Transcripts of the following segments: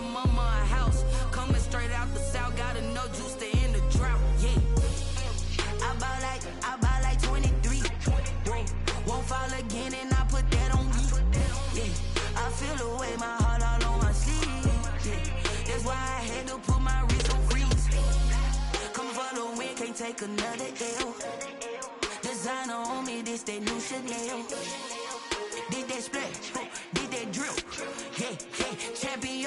my mama a house. Coming straight out the south, got enough juice to end the drought. Yeah. I buy like 23. Won't fall again and I put that on me. Yeah. I feel the way, my heart all on my sleeve. Yeah. That's why I had to put my wrist on freeze. Come for the win, can't take another L. Designer on me, this that new Chanel. Did that splash, did that drill. Yeah, champion,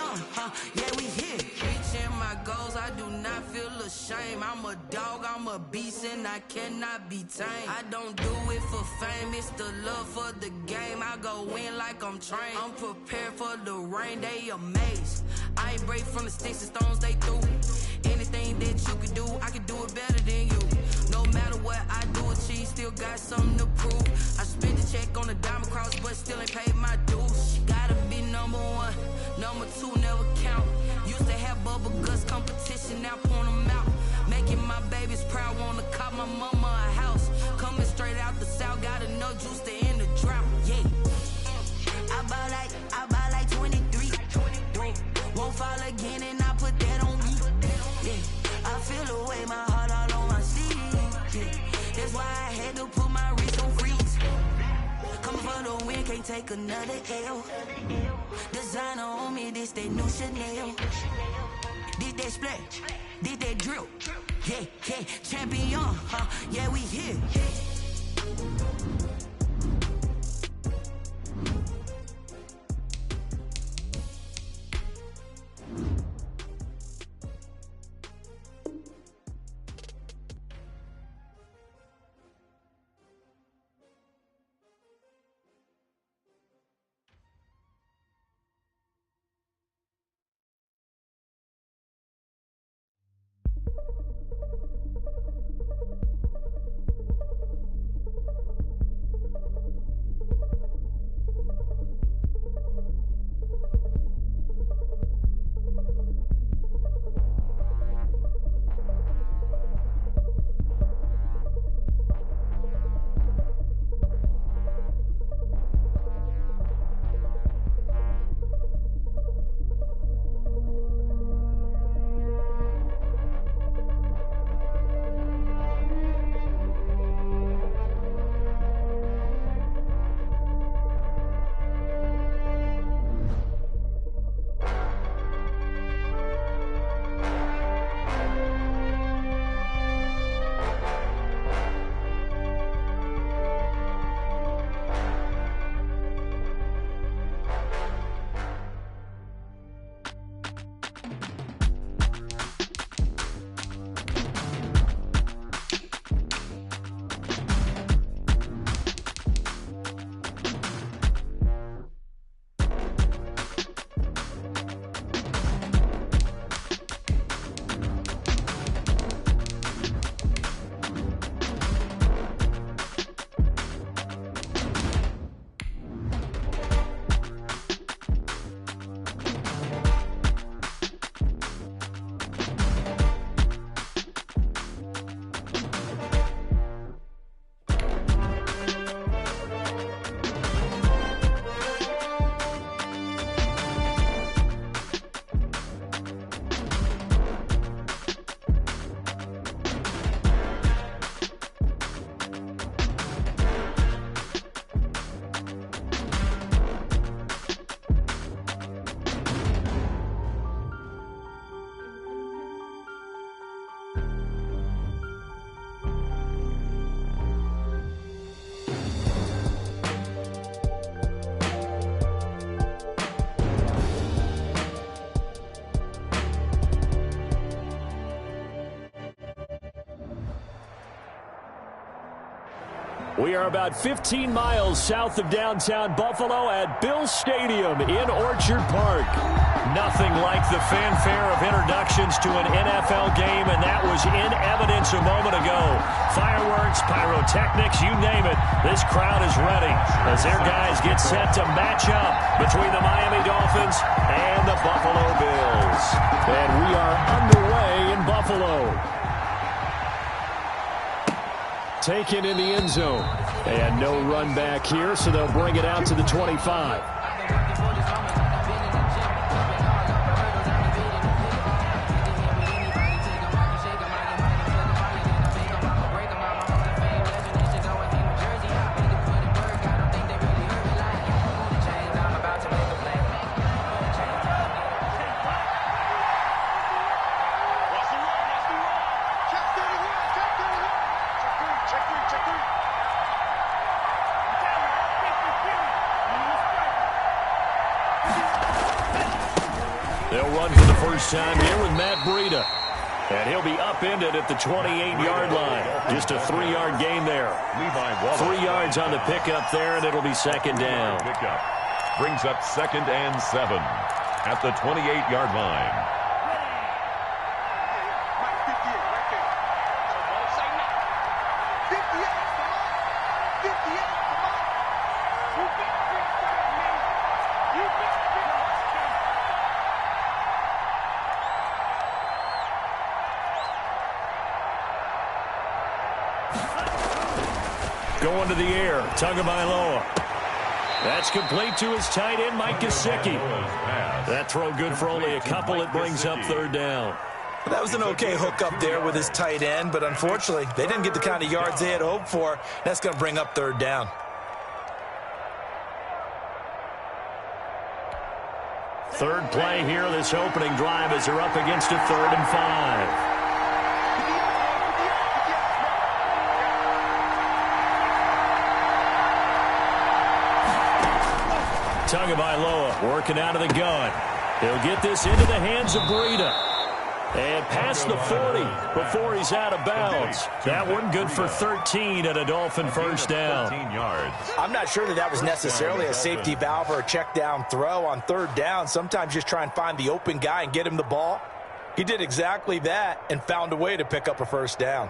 yeah, we here. Reaching my goals, I do not feel ashamed. I'm a dog, I'm a beast, and I cannot be tamed. I don't do it for fame, it's the love for the game. I go in like I'm trained. I'm prepared for the rain, they amazed. I ain't break from the sticks and stones they threw. Anything that you can do, I can do it better than you. No matter what I do, achieve, still got something to prove. I spent the check on the diamond cross, but still ain't paid my dues. Gotta be number one, number two never count. Used to have bubble guts competition, now point them out. Making my babies proud, wanna cop my mama a house. Coming straight out the south, got enough juice to end the drought. Yeah, I buy like 23. Won't fall again and I put that on me. Yeah, I feel the way, my heart all on my sleeve. Yeah, that's why I had to put my wrist on freeze. Coming for the win, can't take another L. Designer on me, this that new Chanel. Did that splash, did that drill. Yeah, champion, yeah, we here. We are about 15 miles south of downtown Buffalo at Bills Stadium in Orchard Park. Nothing like the fanfare of introductions to an NFL game, and that was in evidence a moment ago. Fireworks, pyrotechnics, you name it. This crowd is ready as their guys get set to match up between the Miami Dolphins and the Buffalo Bills. And we are underway in Buffalo. Taken in the end zone. And no run back here, so they'll bring it out to the 25. They'll run for the first time here with Matt Breida. And he'll be upended at the 28-yard line. Just a 3-yard gain there. 3 yards on the pickup there, and it'll be second down. Pickup brings up 2nd and 7 at the 28-yard line. Going to the air, Tagovailoa. That's complete to his tight end, Mike Gesicki. That throw good for only a couple. It brings up 3rd down. That was an okay hook up there with his tight end, but unfortunately, they didn't get the kind of yards they had hoped for. That's going to bring up 3rd down. Third play here, this opening drive as they're up against a 3rd and 5. Tagovailoa working out of the gun. He'll get this into the hands of Breida. And past the 40 before he's out of bounds. That one good for 13 and a Dolphin first down. I'm not sure that was necessarily a safety valve or a check down throw on 3rd down. Sometimes just try and find the open guy and get him the ball. He did exactly that and found a way to pick up a first down.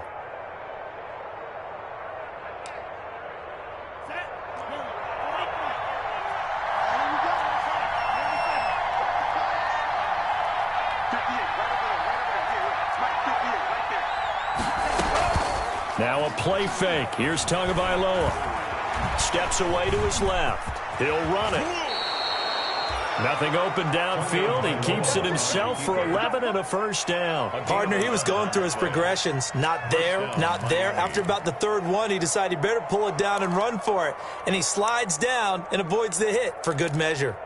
Now a play fake. Here's Tagovailoa. Steps away to his left. He'll run it. Nothing open downfield. He keeps it himself for 11 and a first down. Partner, he was going through his progressions. Not there, not there. After about the 3rd one, he decided he better pull it down and run for it. And he slides down and avoids the hit for good measure.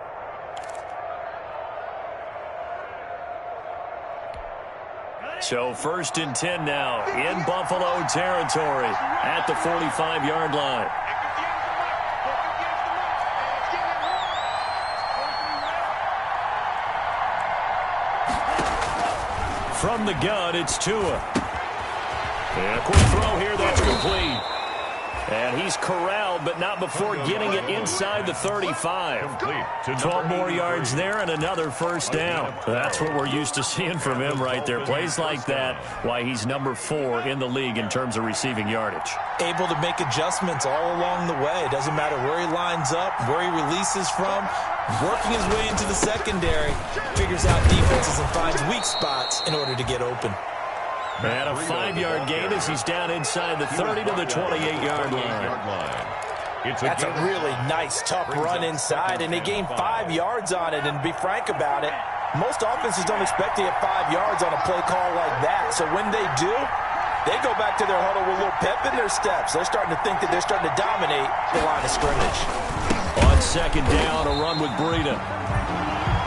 So 1st and 10 now in Buffalo territory at the 45-yard line. From the gun, it's Tua. And a quick throw here, that's complete. And he's corralled, but not before getting it inside the 35. 12 more yards there and another first down. That's what we're used to seeing from him right there. Plays like that, why he's number 4 in the league in terms of receiving yardage. Able to make adjustments all along the way. Doesn't matter where he lines up, where he releases from. Working his way into the secondary. Figures out defenses and finds weak spots in order to get open. And a 5-yard gain as he's down inside the 30 to the 28-yard line. That's a really nice, tough run inside, and they gained 5 yards on it. And to be frank about it, most offenses don't expect to get 5 yards on a play call like that. So when they do, they go back to their huddle with a little pep in their steps. They're starting to think that they're starting to dominate the line of scrimmage. On 2nd down, a run with Breida.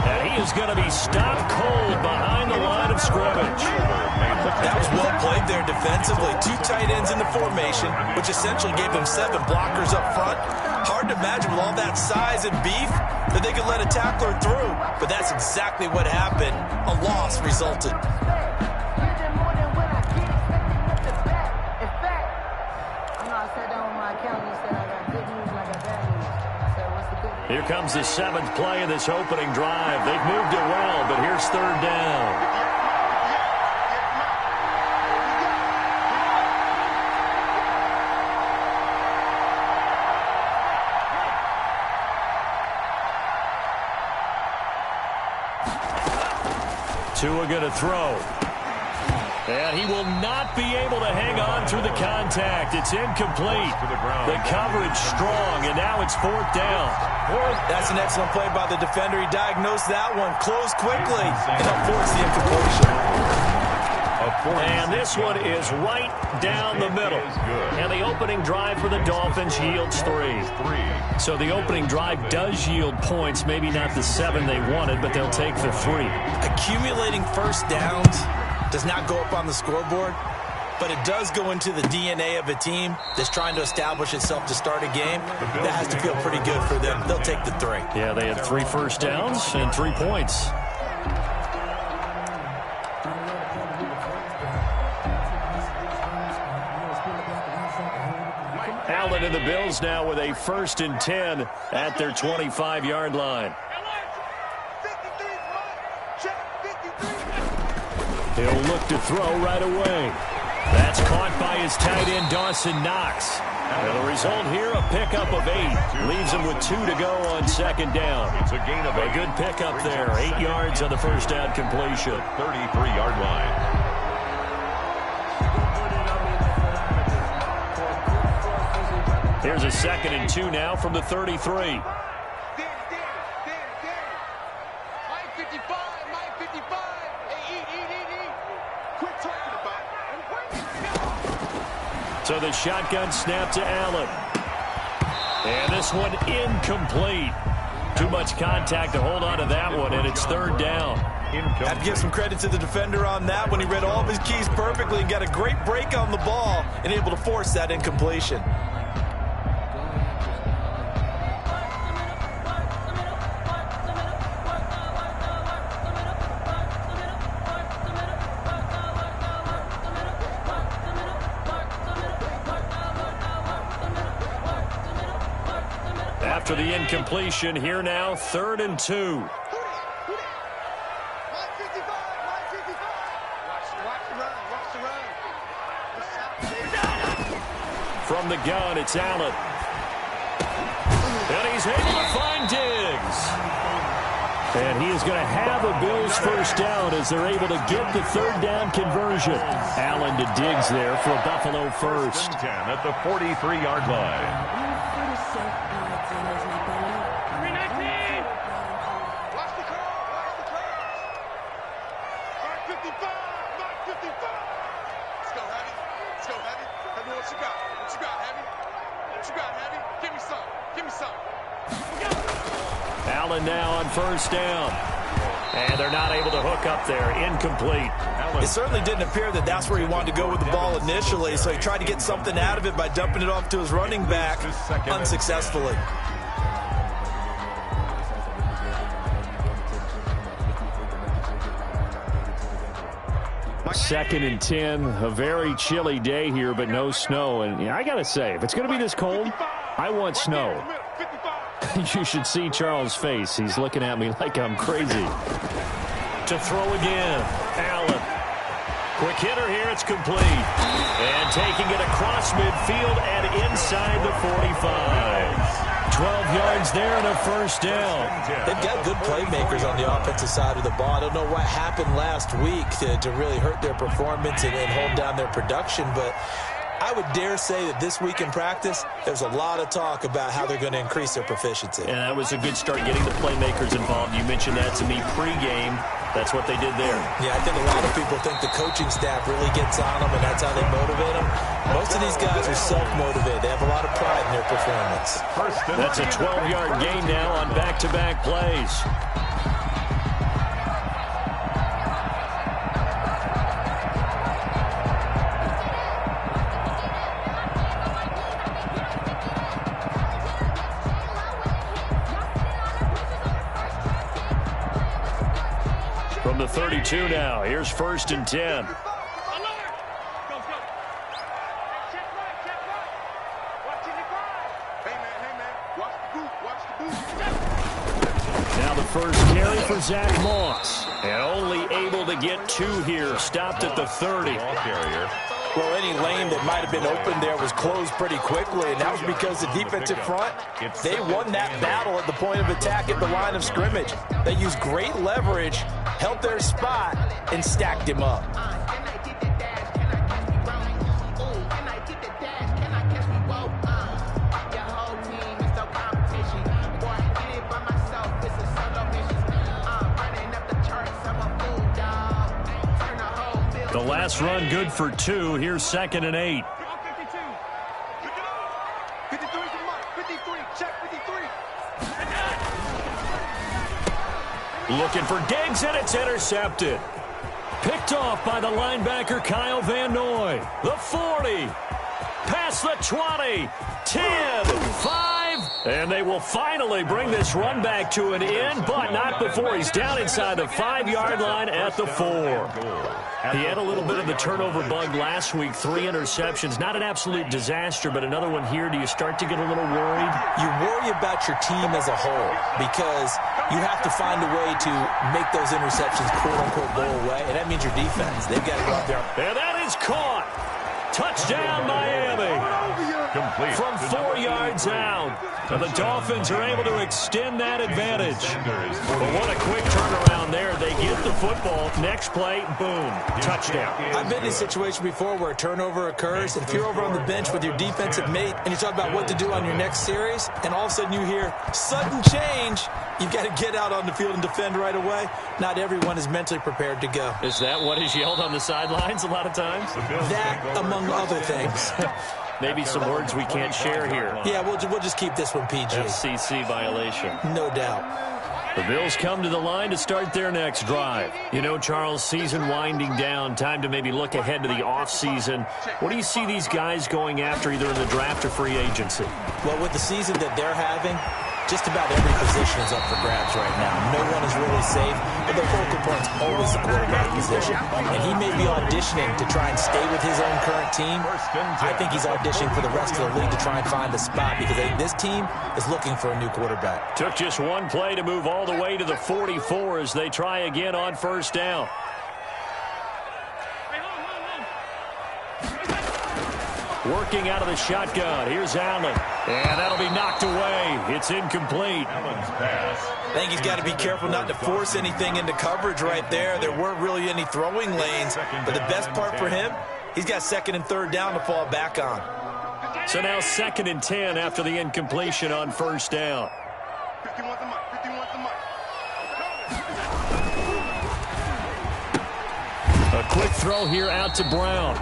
And he is going to be stopped cold behind the line of scrimmage. That was well played there defensively. 2 tight ends in the formation, which essentially gave them 7 blockers up front. Hard to imagine with all that size and beef that they could let a tackler through. But that's exactly what happened. A loss resulted. Here comes the 7th play of this opening drive. They've moved it well, but here's 3rd down. Tua going to throw. And he will not be able to hang on through the contact. It's incomplete. The coverage strong, and now it's 4th down. That's an excellent play by the defender. He diagnosed that one, closed quickly, and forced the incompletion. And this one is right down the middle. And the opening drive for the Dolphins yields 3. So the opening drive does yield points, maybe not the 7 they wanted, but they'll take the 3. Accumulating first downs does not go up on the scoreboard, but it does go into the DNA of a team that's trying to establish itself to start a game. That has to feel pretty good for them. They'll take the 3. Yeah, they had 3 first downs and 3 points. And the Bills now with a 1st and 10 at their 25-yard line. He'll look to throw right away. That's caught by his tight end, Dawson Knox. And the result here, a pickup of 8. Leaves him with 2 to go on 2nd down. It's a gain of 8. A good pickup there. 8 yards on the first down completion. 33-yard line. Here's a 2nd and 2 now from the 33. So the shotgun snap to Allen. And this one incomplete. Too much contact to hold on to that one, and it's 3rd down. Have to give some credit to the defender on that when he read all of his keys perfectly and got a great break on the ball and able to force that incompletion. After the incompletion, here now, 3rd and 2. From the gun, it's Allen. And he's able to find Diggs. And he is going to have a Bills 1st down as they're able to get the 3rd down conversion. Allen to Diggs there for a Buffalo 1st. 10 at the 43-yard line. Allen now on 1st down. And they're not able to hook up there. Incomplete. It certainly didn't appear that that's where he wanted to go with the ball initially, so he tried to get something out of it by dumping it off to his running back unsuccessfully. Second and 10, a very chilly day here, but no snow. And I got to say, if it's going to be this cold, I want snow. You should see Charles' face. He's looking at me like I'm crazy. To throw again, Allen. Quick hitter here, it's complete. And taking it across midfield and inside the 45. 12 yards there and a 1st down. They've got good playmakers on the offensive side of the ball. I don't know what happened last week to really hurt their performance and hold down their production, but I would dare say that this week in practice, there's a lot of talk about how they're going to increase their proficiency. And that was a good start getting the playmakers involved. You mentioned that to me pregame. That's what they did there. Yeah, I think a lot of people think the coaching staff really gets on them, and that's how they motivate them. Most of these guys are self-motivated. They have a lot of pride in their performance. That's a 12-yard gain now on back-to-back plays. From the 32 now, here's 1st and 10. Now the first carry for Zach Moss. And only able to get 2 here. Stopped at the 30. Well, any lane that might have been open there was closed pretty quickly, and that was because the defensive front, they won that battle at the point of attack at the line of scrimmage. They used great leverage, held their spot, and stacked him up. The last run good for 2. Here's 2nd and 8. Looking for Diggs, and it's intercepted. Picked off by the linebacker Kyle Van Noy. The 40. Past the 20. 10. 5. And they will finally bring this run back to an end, but not before he's down inside the 5-yard line at the 4. He had a little bit of the turnover bug last week, 3 interceptions. Not an absolute disaster, but another one here. Do you start to get a little worried? You worry about your team as a whole because you have to find a way to make those interceptions quote-unquote go away, and that means your defense. They've got to go out there. And that is caught. Touchdown, Miami. Complete. From 4 yards out. And the Dolphins are able to extend that advantage. But what a quick turnaround there. They get the football. Next play, boom, touchdown. I've been in a situation before where a turnover occurs, and if you're over on the bench with your defensive mate and you talk about what to do on your next series, and all of a sudden you hear sudden change, you've got to get out on the field and defend right away. Not everyone is mentally prepared to go. Is that what is yelled on the sidelines a lot of times? That, among other things. Maybe some words we can't share here. Yeah, we'll just keep this one PG. FCC violation. No doubt. The Bills come to the line to start their next drive. You know, Charles, season winding down, time to maybe look ahead to the offseason. What do you see these guys going after either in the draft or free agency? Well, with the season that they're having, just about every position is up for grabs right now. No one is really safe, but the focal point's always the quarterback position. And he may be auditioning to try and stay with his own current team. I think he's auditioning for the rest of the league to try and find a spot because this team is looking for a new quarterback. Took just one play to move all the way to the 44 as they try again on first down. Working out of the shotgun. Here's Allen. And that'll be knocked away. It's incomplete. I think he's got to be careful not to force anything into coverage right there. There weren't really any throwing lanes. But the best part for him, he's got 2nd and 3rd down to fall back on. So now 2nd and 10 after the incompletion on first down. A quick throw here out to Brown.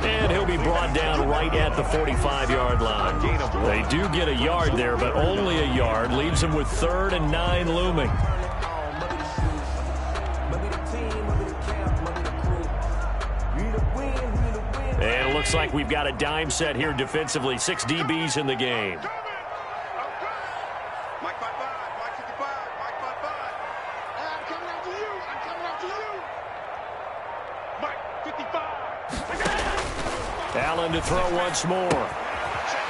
And he'll be brought down right at the 45-yard line. They do get a yard there, but only a yard. Leaves them with 3rd and 9 looming. And it looks like we've got a dime set here defensively. 6 DBs in the game. Allen to throw once more.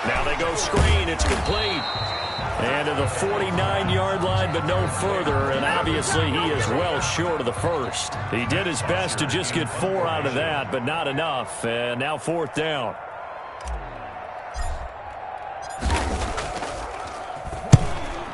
Now they go screen. It's complete. And to the 49-yard line, but no further. And obviously he is well short of the first. He did his best to just get 4 out of that, but not enough. And now 4th down.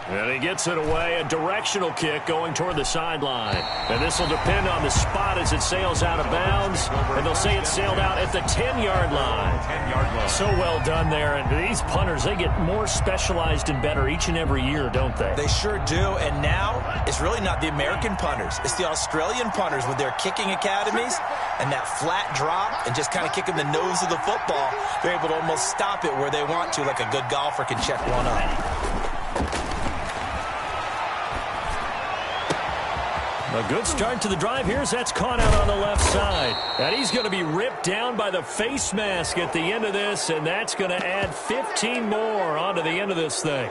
And he gets it away, a directional kick going toward the sideline. And this will depend on the spot as it sails out of bounds. And they'll say it sailed out at the 10-yard line. So well done there. And these punters, they get more specialized and better each and every year, don't they? They sure do. And now it's really not the American punters. It's the Australian punters with their kicking academies and that flat drop and just kind of kicking the nose of the football. They're able to almost stop it where they want to, like a good golfer can check one up. A good start to the drive here as that's caught out on the left side. And he's going to be ripped down by the face mask at the end of this, and that's going to add 15 more onto the end of this thing.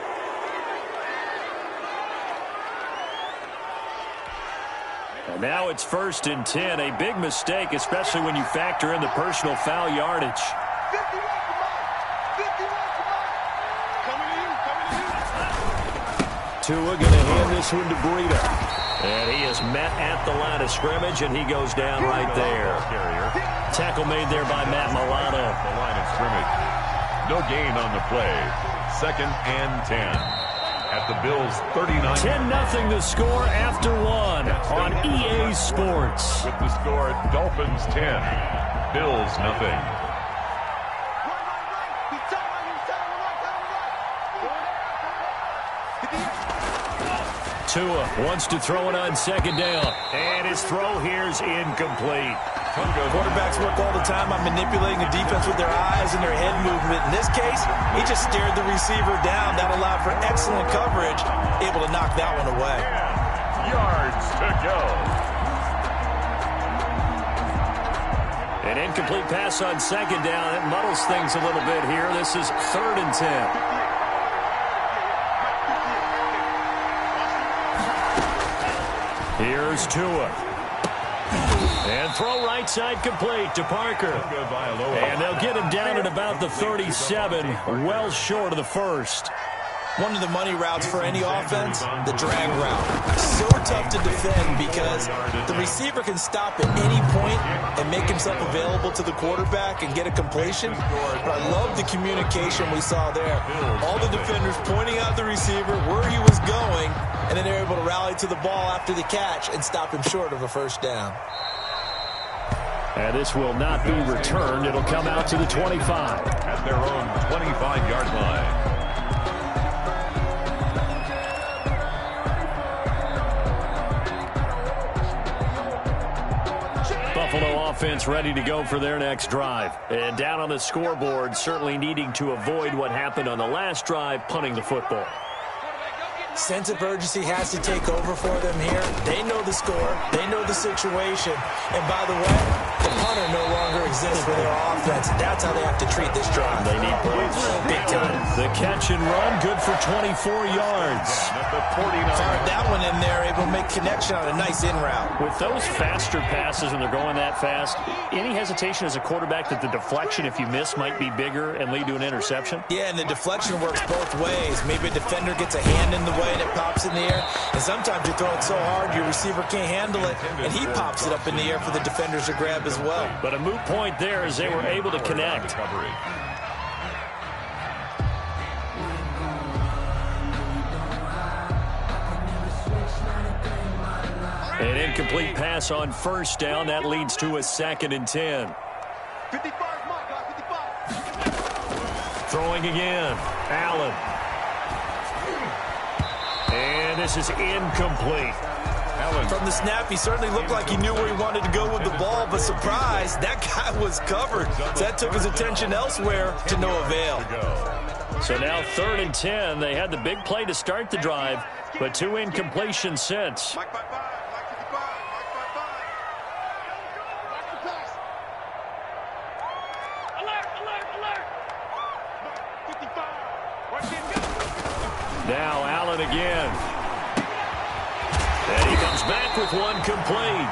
And now it's 1st and 10. A big mistake, especially when you factor in the personal foul yardage. Tua going to hand this one to Breida. And he is met at the line of scrimmage, and he goes down right there. Tackle made there by Matt Milano. The line of scrimmage. No gain on the play. 2nd and 10. At the Bills' 39. 10-0 the score after 1 on EA Sports. With the score, Dolphins 10. Bills nothing. Tua wants to throw it on 2nd down. And his throw here's incomplete. Quarterbacks work all the time on manipulating the defense with their eyes and their head movement. In this case, he just stared the receiver down. That allowed for excellent coverage, able to knock that one away. Yards to go. An incomplete pass on 2nd down. It muddles things a little bit here. This is 3rd and 10. Here's Tua. And throw right side complete to Parker. And they'll get him down at about the 37, well short of the first. One of the money routes for any offense, the drag route. So tough to defend because the receiver can stop at any point and make himself available to the quarterback and get a completion. But I love the communication we saw there. All the defenders pointing out the receiver, where he was going, and then they're able to rally to the ball after the catch and stop him short of a first down. And this will not be returned. It'll come out to the 25. At their own 25-yard line. Buffalo offense ready to go for their next drive. And down on the scoreboard, certainly needing to avoid what happened on the last drive, punting the football. Sense of urgency has to take over for them here. They know the score. They know the situation. And by the way, the punter no longer exists for their offense. That's how they have to treat this drive. They need points. Big time. The catch and run, good for 24 yards. Fired that one in there, able to make connection on a nice in route. With those faster passes when they're going that fast, any hesitation as a quarterback that the deflection, if you miss, might be bigger and lead to an interception? Yeah, and the deflection works both ways. Maybe a defender gets a hand in the way and it pops in the air. And sometimes you throw it so hard your receiver can't handle it, and he pops it up in the air for the defenders to grab as well. But a moot point there as they were able to connect. An incomplete pass on first down. That leads to a 2nd and 10. 55, Mike, 55. Throwing again. Allen. And this is incomplete. From the snap, he certainly looked like he knew where he wanted to go with the ball, but surprise, that guy was covered. So that took his attention elsewhere to no avail. So now 3rd and 10. They had the big play to start the drive, but 2 incompletions since. Mike 55, Mike 55, Mike 55. Watch the pass. Alert, alert, alert. Mike 55. Watch it go. Now Allen again. And he comes back with one complete.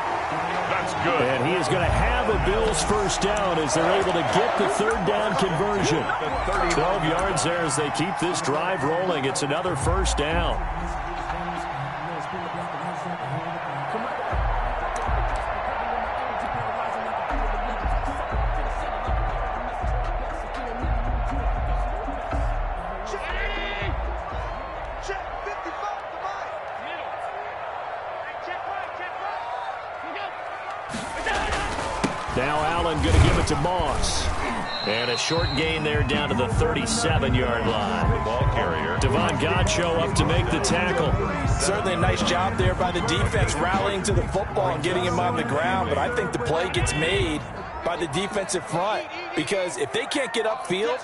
That's good. And he is going to have a Bills first down as they're able to get the 3rd down conversion. 12 yards there as they keep this drive rolling. It's another first down. Now Allen going to give it to Moss. And a short gain there down to the 37-yard line. Ball carrier. Devon Godchaux up to make the tackle. Certainly a nice job there by the defense rallying to the football and getting him on the ground. But I think the play gets made by the defensive front because if they can't get upfield,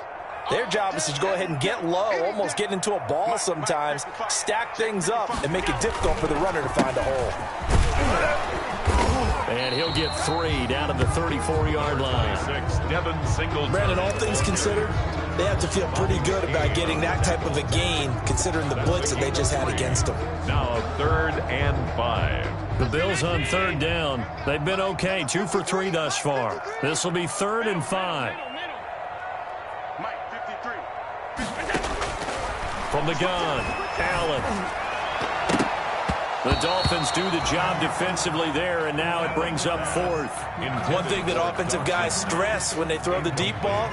their job is to go ahead and get low, almost get into a ball sometimes, stack things up, and make it difficult for the runner to find a hole. And he'll get 3 down to the 34-yard line. Brandon, all things considered, they have to feel pretty good about getting that type of a gain, considering the blitz that they just had against them. Now 3rd and 5. The Bills on 3rd down. They've been okay, 2 for 3 thus far. This will be 3rd and 5. Mike 53. From the gun, Allen. The Dolphins do the job defensively there, and now it brings up 4th. One thing that offensive guys stress when they throw the deep ball,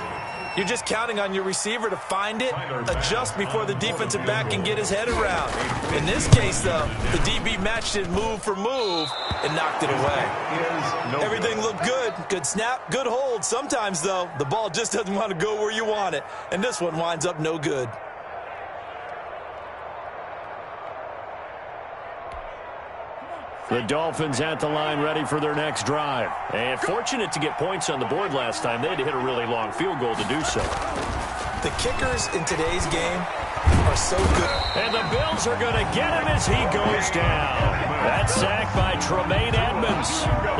you're just counting on your receiver to find it, adjust before the defensive back can get his head around. In this case, though, the DB matched it move for move and knocked it away. Everything looked good. Good snap, good hold. Sometimes, though, the ball just doesn't want to go where you want it, and this one winds up no good. The Dolphins at the line ready for their next drive. And fortunate to get points on the board last time. They had to hit a really long field goal to do so. The kickers in today's game are so good. And the Bills are going to get him as he goes down. That sack by Tremaine Edmonds.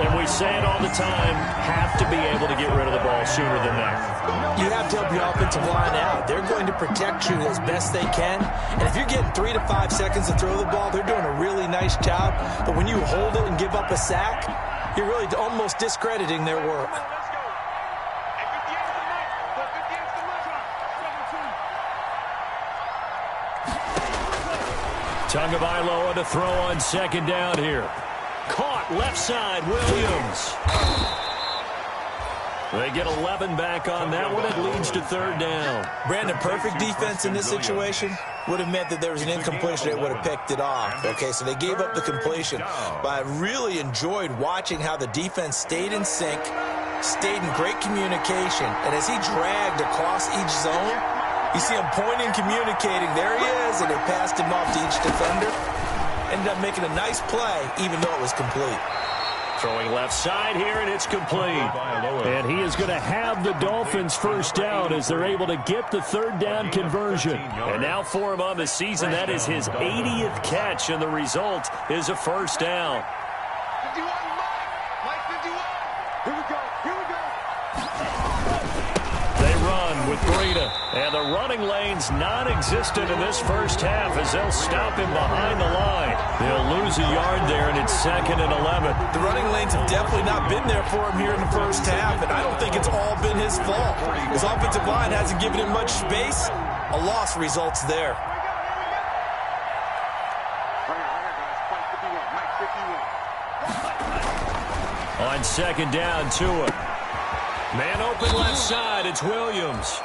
And we say it all the time, have to be able to get rid of the ball sooner than that. You have to help your offensive line out. They're going to protect you as best they can. And if you're getting 3 to 5 seconds to throw the ball, they're doing a really nice job. But when you hold it and give up a sack, you're really almost discrediting their work. Tagovailoa to throw on second down here. Caught left side, Williams. They get 11 back on that one. It leads to third down. Brandon, perfect defense in this situation would have meant that there was an incompletion. They would have picked it off. Okay, so they gave up the completion. But I really enjoyed watching how the defense stayed in sync, stayed in great communication. And as he dragged across each zone, you see him pointing, communicating. There he is, and they passed him off to each defender. Ended up making a nice play, even though it was complete. Throwing left side here, and it's complete. And he is going to have the Dolphins first down as they're able to get the third down conversion. And now for him on the season, that is his 80th catch, and the result is a first down. 51, Mike 51. Here we go. They run with Breida, and the running lane's non-existent in this first half as they'll stop him behind the line. They'll lose a yard there, and it's 2nd and 11. The running lanes have definitely not been there for him here in the first half, and I don't think it's all been his fault. His offensive line hasn't given him much space. A loss results there. On second down, Tua. Man open left side, it's Williams.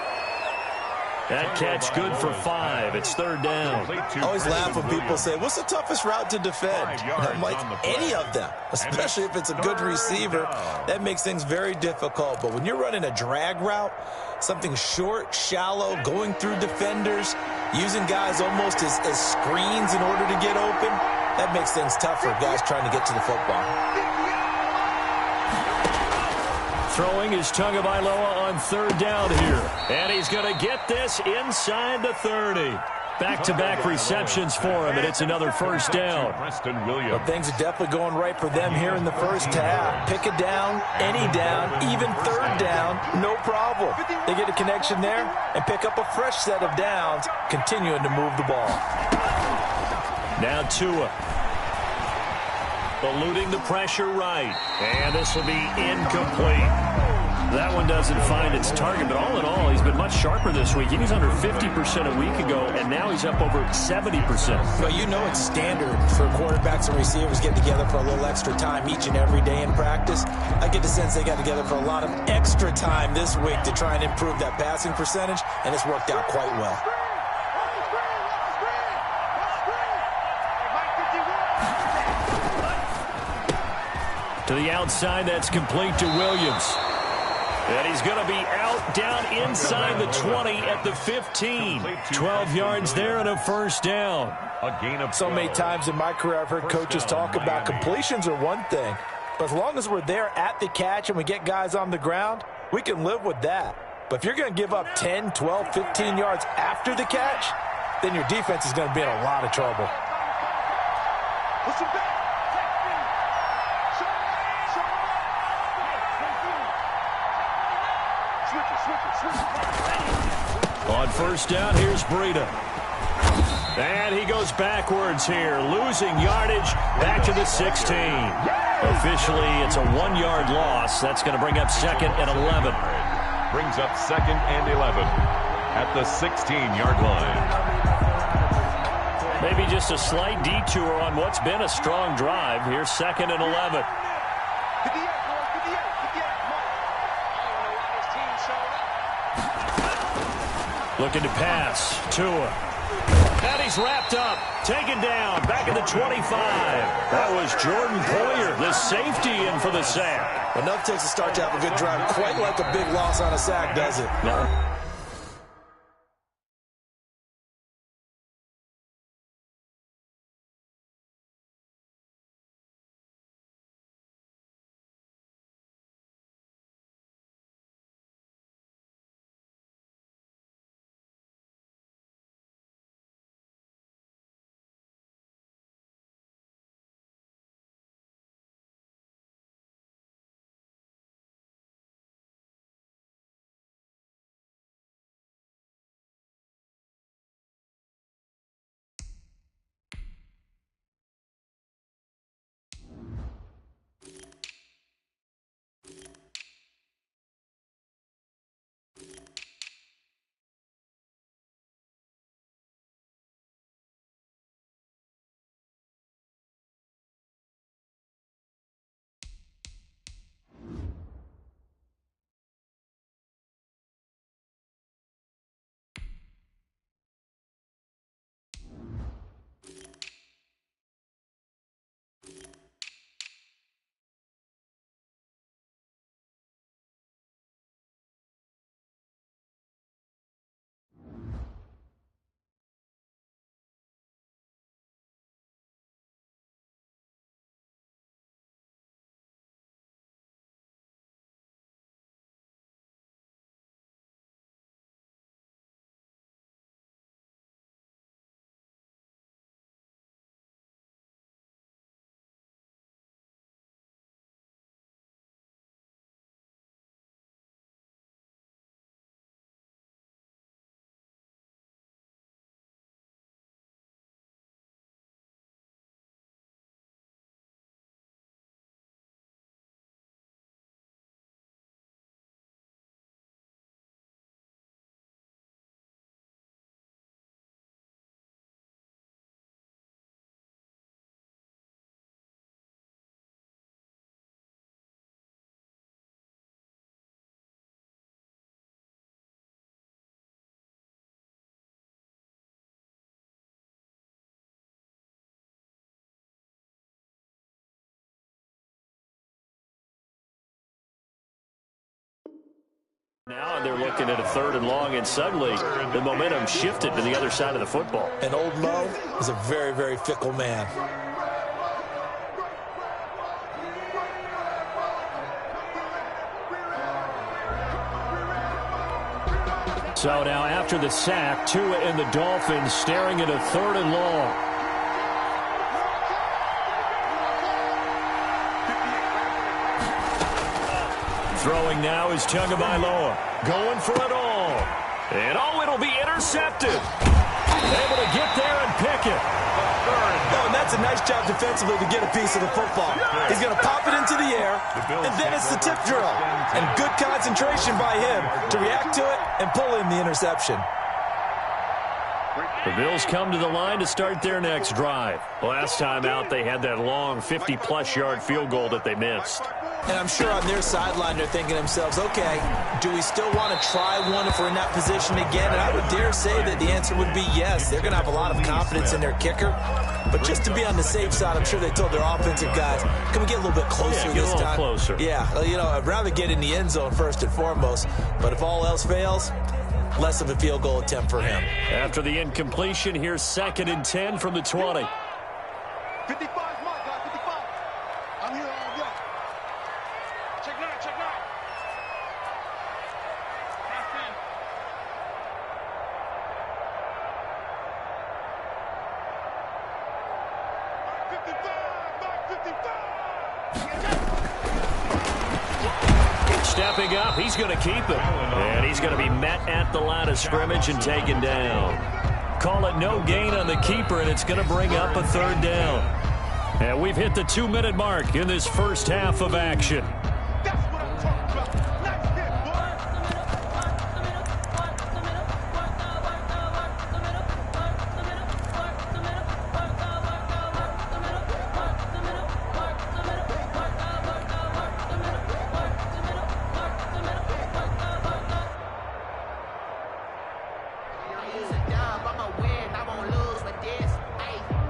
That catch good for 5. It's third down. I always laugh when people say, what's the toughest route to defend? I'm like, any of them, especially if it's a good receiver. That makes things very difficult. But when you're running a drag route, something short, shallow, going through defenders, using guys almost as screens in order to get open, that makes things tough for guys trying to get to the football. Throwing is Tagovailoa on third down here. And he's going to get this inside the 30. Back-to-back receptions for him, and it's another first down. But things are definitely going right for them here in the first half. Pick a down, any down, even third down, no problem. They get a connection there and pick up a fresh set of downs, continuing to move the ball. Now Tua. Eluding the pressure right. And this will be incomplete. That one doesn't find its target, but all in all, he's been much sharper this week. He was under 50% a week ago, and now he's up over 70%. Well, you know it's standard for quarterbacks and receivers getting together for a little extra time each and every day in practice. I get the sense they got together for a lot of extra time this week to try and improve that passing percentage, and it's worked out quite well. To the outside, that's complete to Williams. And he's going to be out down inside the 20 at the 15. 12 yards there and a first down. So many times in my career I've heard coaches talk about completions are one thing. But as long as we're there at the catch and we get guys on the ground, we can live with that. But if you're going to give up 10, 12, 15 yards after the catch, then your defense is going to be in a lot of trouble. On first down, here's Breida. And he goes backwards here, losing yardage back to the 16. Officially, it's a 1-yard loss. That's going to bring up 2nd and 11. Brings up 2nd and 11 at the 16-yard line. Maybe just a slight detour on what's been a strong drive. Here's 2nd and 11. Looking to pass. Tua. And he's wrapped up. Taken down. Back at the 25. That was Jordan Poyer, the safety, in for the sack. Enough takes a start to have a good drive. Quite like a big loss on a sack, does it? No. Now they're looking at a 3rd and long, and suddenly the momentum shifted to the other side of the football. And old Mo is a very, very fickle man. So now after the sack, Tua and the Dolphins staring at a 3rd and long. Throwing now is Tagovailoa. Going for it all. And it'll be intercepted. Able to get there and pick it. Oh, and that's a nice job defensively to get a piece of the football. He's going to pop it into the air, and then it's the tip drill. And good concentration by him to react to it and pull in the interception. The Bills come to the line to start their next drive. Last time out, they had that long 50-plus yard field goal that they missed. And I'm sure on their sideline they're thinking to themselves, okay, do we still want to try one if we're in that position again? And I would dare say that the answer would be yes. They're going to have a lot of confidence in their kicker. But just to be on the safe side, I'm sure they told their offensive guys, can we get a little bit closer this time? Get a little closer. Yeah, I'd rather get in the end zone first and foremost. But if all else fails, less of a field goal attempt for him. After the incompletion, here's 2nd and 10 from the 20. 55, my guy, 55. I'm here all day. Check 9, check 9. Pass in. 55, Stepping up, he's going to keep it. And he's going to be met at the line of scrimmage and taken down. Call it no gain on the keeper, and it's going to bring up a 3rd down. And we've hit the 2-minute mark in this first half of action. That's what I'm talking about. Nice hit, boy.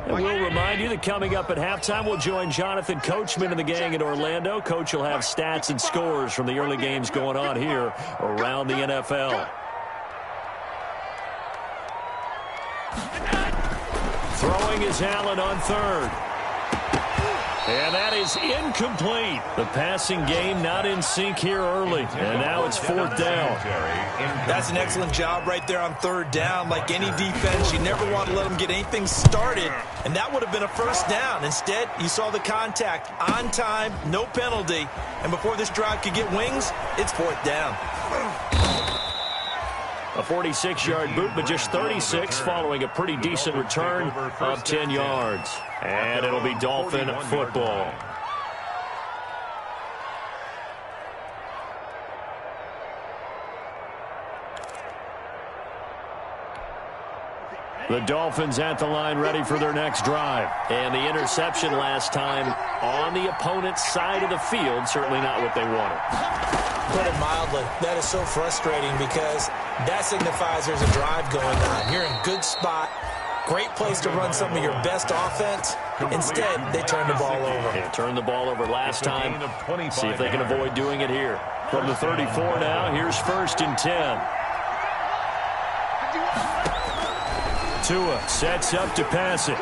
And we'll remind you that coming up at halftime, we'll join Jonathan Coachman and the gang in Orlando. Coach will have stats and scores from the early games going on here around the NFL. Throwing is Allen on 3rd. And that is incomplete. The passing game not in sync here early. And now it's 4th down. That's an excellent job right there on 3rd down. Like any defense, you never want to let them get anything started. And that would have been a 1st down. Instead, you saw the contact on time, no penalty. And before this drive could get wings, it's 4th down. A 46-yard boot, but just 36 following a pretty decent return of 10 yards. And it'll be Dolphin football. The Dolphins at the line ready for their next drive. And the interception last time on the opponent's side of the field, certainly not what they wanted. Put it mildly, that is so frustrating because that signifies there's a drive going on. You're in good spot. Great place to run some of your best offense. Instead, they turn the ball over. Yeah, turned the ball over last time. See if they can avoid doing it here. From the 34 now, here's 1st and 10. Tua sets up to pass it.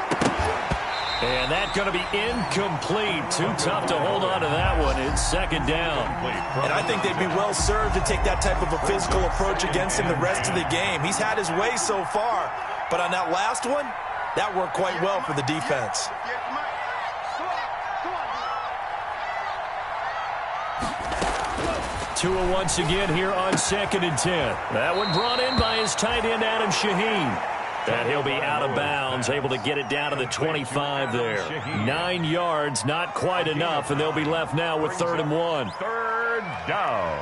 And that's going to be incomplete. Too tough to hold on to that one. It's 2nd down. And I think they'd be well served to take that type of a physical approach against him the rest of the game. He's had his way so far. But on that last one, that worked quite well for the defense. Tua once again here on 2nd and 10. That one brought in by his tight end, Adam Shaheen. And he'll be out of bounds, able to get it down to the 25 there. 9 yards, not quite enough, and they'll be left now with 3rd and 1. 3rd down.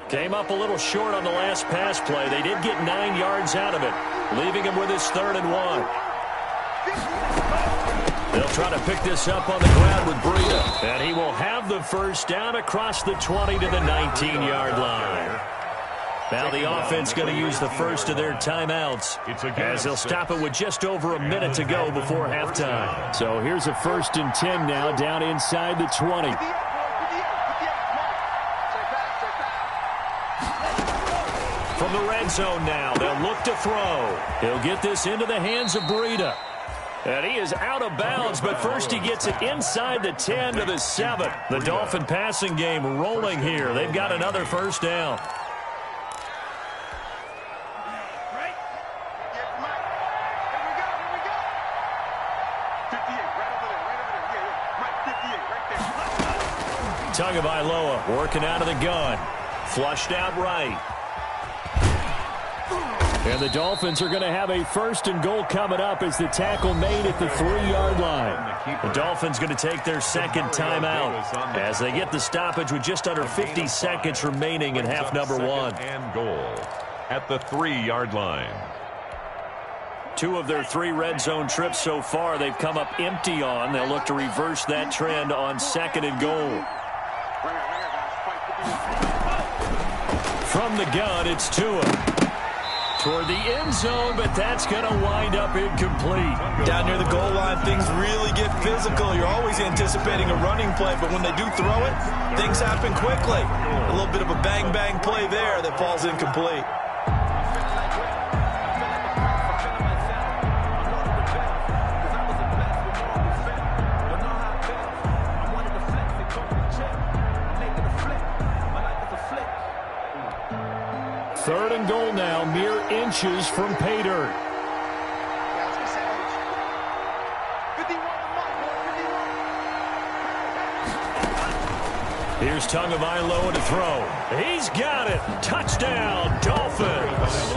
Came up a little short on the last pass play. They did get 9 yards out of it, leaving him with his 3rd and 1. They'll try to pick this up on the ground with Breida. And he will have the 1st down across the 20 to the 19-yard line. Now the offense going to use the first of their timeouts as they'll stop it with just over a minute to go before halftime. So here's a 1st and 10 now down inside the 20. From the red zone now, they'll look to throw. He'll get this into the hands of Breida. And he is out of bounds, but first he gets it inside the 10 to the 7. The Dolphin passing game rolling here. They've got another first down. Tagovailoa working out of the gun. Flushed out right. And the Dolphins are going to have a 1st and goal coming up as the tackle made at the 3-yard line. The Dolphins going to take their second timeout as they get the stoppage with just under 50 seconds remaining in half number 1. And goal at the 3-yard line. 2 of their 3 red zone trips so far they've come up empty on. They'll look to reverse that trend on 2nd and goal. From the gun, it's Tua. Toward the end zone, but that's going to wind up incomplete. Down near the goal line, things really get physical. You're always anticipating a running play, but when they do throw it, things happen quickly. A little bit of a bang-bang play there that falls incomplete. Third and goal now, mere inches from pay dirt. Here's Tagovailoa to throw. He's got it. Touchdown, Dolphins.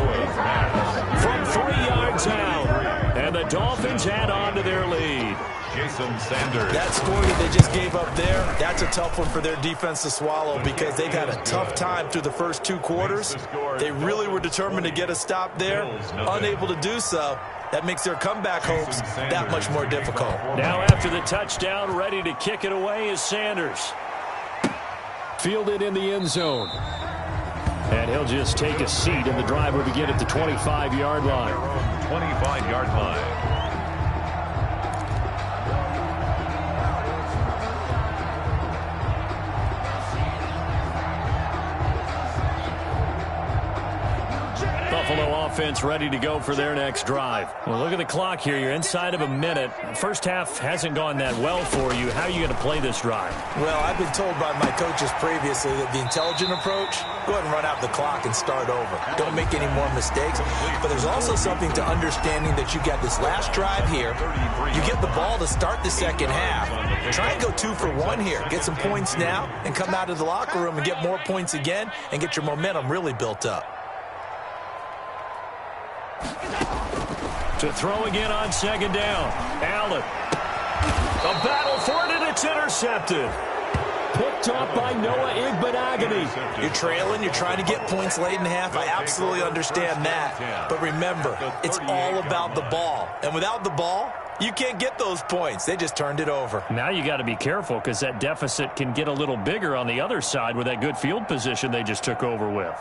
From 3 yards out. And the Dolphins add on to their lead. Jason Sanders. That score that they just gave up there, that's a tough one for their defense to swallow because they've had a tough time through the first 2 quarters. They really were determined to get a stop there, unable to do so. That makes their comeback hopes that much more difficult. Now after the touchdown, ready to kick it away is Sanders. Fielded in the end zone. And he'll just take a seat, and the drive will begin at the 25-yard line. 25-yard line. Buffalo offense ready to go for their next drive. Well, look at the clock here. You're inside of a minute. First half hasn't gone that well for you. How are you going to play this drive? Well, I've been told by my coaches previously that the intelligent approach, go ahead and run out the clock and start over. Don't make any more mistakes. But there's also something to understanding that you got this last drive here. You get the ball to start the second half. Try and go 2 for 1 here. Get some points now and come out of the locker room and get more points again and get your momentum really built up. To throw again on 2nd down. Allen. A battle for it, and it's intercepted. Picked off by Noah Igbenogany. You're trailing. You're trying to get points late in half. I absolutely understand that. But remember, it's all about the ball. And without the ball, you can't get those points. They just turned it over. Now you got to be careful because that deficit can get a little bigger on the other side with that good field position they just took over with.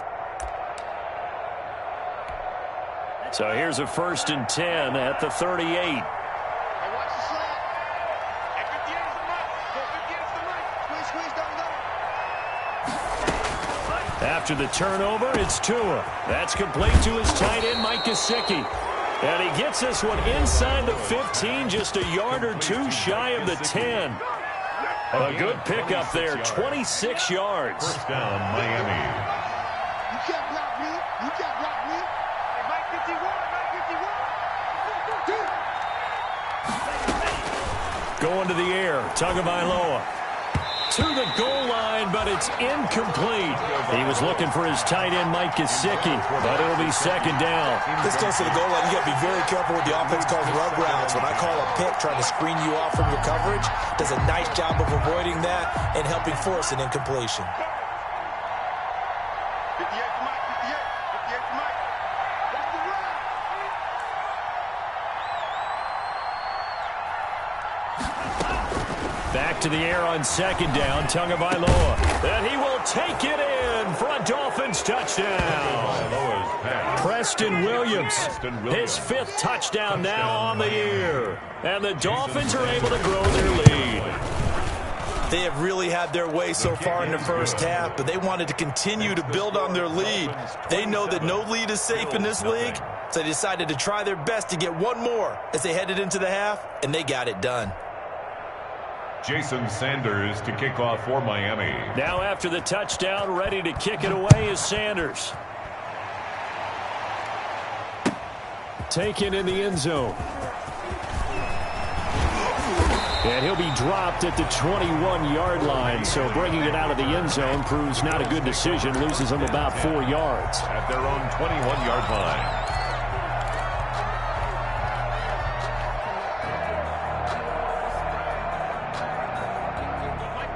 So here's a 1st and 10 at the 38. After the turnover, it's Tua. That's complete to his tight end, Mike Gesicki. And he gets this one inside the 15, just a yard or 2 shy of the 10. A good pickup there, 26 yards. First down, Miami. You can't block me. You can't block me. Mike 51. Going to the air, Tagovailoa. To the goal line, but it's incomplete. He was looking for his tight end, Mike Gesicki, but it'll be 2nd down. This goes to the goal line. You got to be very careful with the offense calls rub routes. When I call a pick, trying to screen you off from your coverage, does a nice job of avoiding that and helping force an incompletion. 58 for Mike. 58 for Mike. That's the run. Back back to the air on second down. Tagovailoa. And he will take it in for a Dolphins touchdown. Preston Williams, his 5th touchdown now on the year. And the Dolphins are able to grow their lead. They have really had their way so far in the first half, but they wanted to continue to build on their lead. They know that no lead is safe in this league, so they decided to try their best to get one more as they headed into the half, and they got it done. Jason Sanders to kick off for Miami. Now after the touchdown, ready to kick it away is Sanders. Taken in the end zone. And he'll be dropped at the 21-yard line, so bringing it out of the end zone proves not a good decision. Loses him about 4 yards. At their own 21-yard line.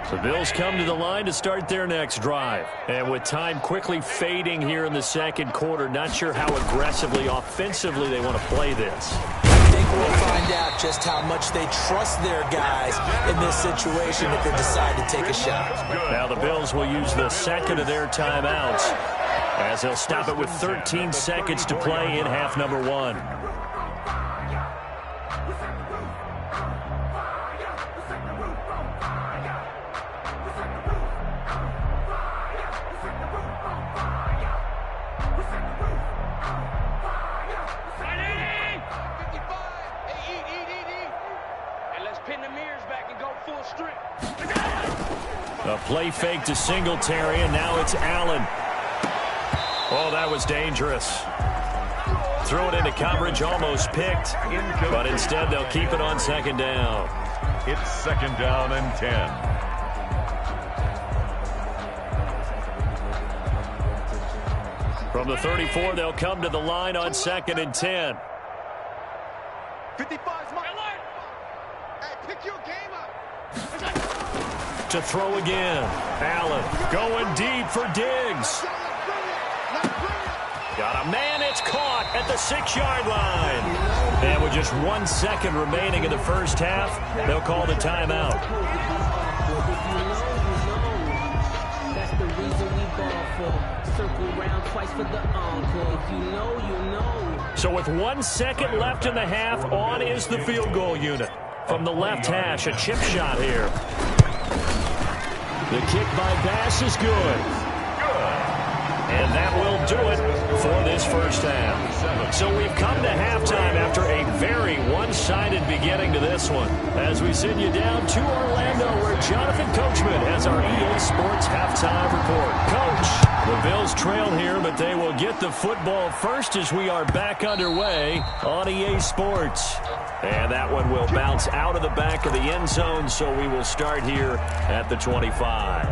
The Bills come to the line to start their next drive. And with time quickly fading here in the second quarter, not sure how aggressively, offensively they want to play this. I think we'll find out just how much they trust their guys in this situation if they decide to take a shot. Now the Bills will use the second of their timeouts as they'll stop it with 13 seconds to play in half number 1. A play fake to Singletary, and now it's Allen. Oh, that was dangerous. Throw it into coverage, almost picked, but instead they'll keep it on second down. It's second down and 10. From the 34, they'll come to the line on second and 10. 55's my line. Hey, pick your game up. To throw again. Allen going deep for Diggs. Got a man, it's caught at the 6-yard line. And with just 1 second remaining in the first half, they'll call the timeout. That's the reason we ball for. Circle round twice for the encore. If you know, you know. So with 1 second left in the half, on is the field goal unit. From the left hash, a chip shot here. The kick by Bass is good. And that will do it for this first half. So we've come to halftime after a very one-sided beginning to this one. As we send you down to Orlando, where Jonathan Coachman has our EA Sports halftime report. Coach, the Bills trail here, but they will get the football first as we are back underway on EA Sports. And that one will bounce out of the back of the end zone, so we will start here at the 25.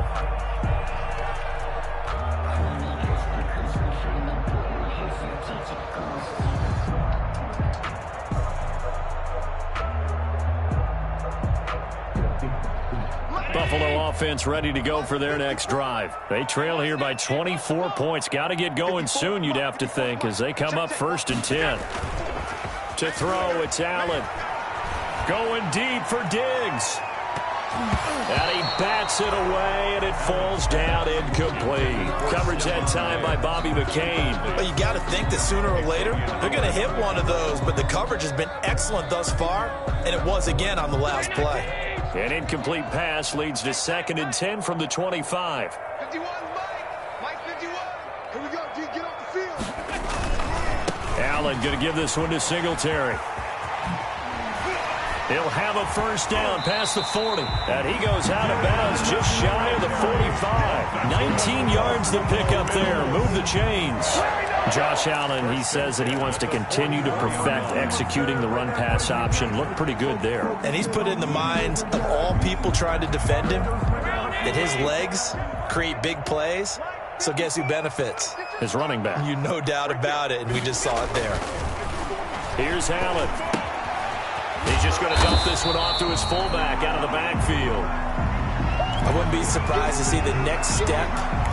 Buffalo offense ready to go for their next drive. They trail here by 24 points. Got to get going soon, you'd have to think, as they come up first and 10. To throw, it's Allen. Going deep for Diggs. And he bats it away, and it falls down incomplete. Coverage that time by Bobby McCain. Well, you got to think that sooner or later they're going to hit one of those, but the coverage has been excellent thus far, and it was again on the last play. An incomplete pass leads to second and 10 from the 25. 51, Mike 51. Here we go, D, get off the field. Allen going to give this one to Singletary. He'll have a first down past the 40. And he goes out of bounds just shy of the 45. 19 yards to pick up there. Move the chains. Josh Allen, he says that he wants to continue to perfect executing the run-pass option. Looked pretty good there. And he's put in the minds of all people trying to defend him that his legs create big plays. So guess who benefits? His running back. You no doubt about it, and we just saw it there. Here's Allen. He's just going to dump this one off to his fullback out of the backfield. I wouldn't be surprised to see the next step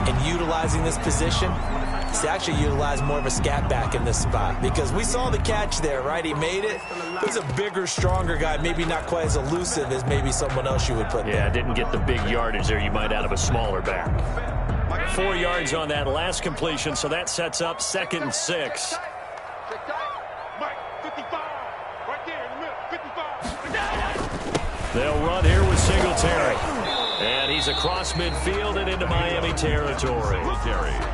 in utilizing this position is to actually utilize more of a scat back in this spot, because we saw the catch there, right? He made it. He's a bigger, stronger guy, maybe not quite as elusive as maybe someone else you would put there. Yeah, didn't get the big yardage there you might out of a smaller back. 4 yards on that last completion, so that sets up 2nd and 6. They'll run here with Singletary. And he's across midfield and into Miami territory.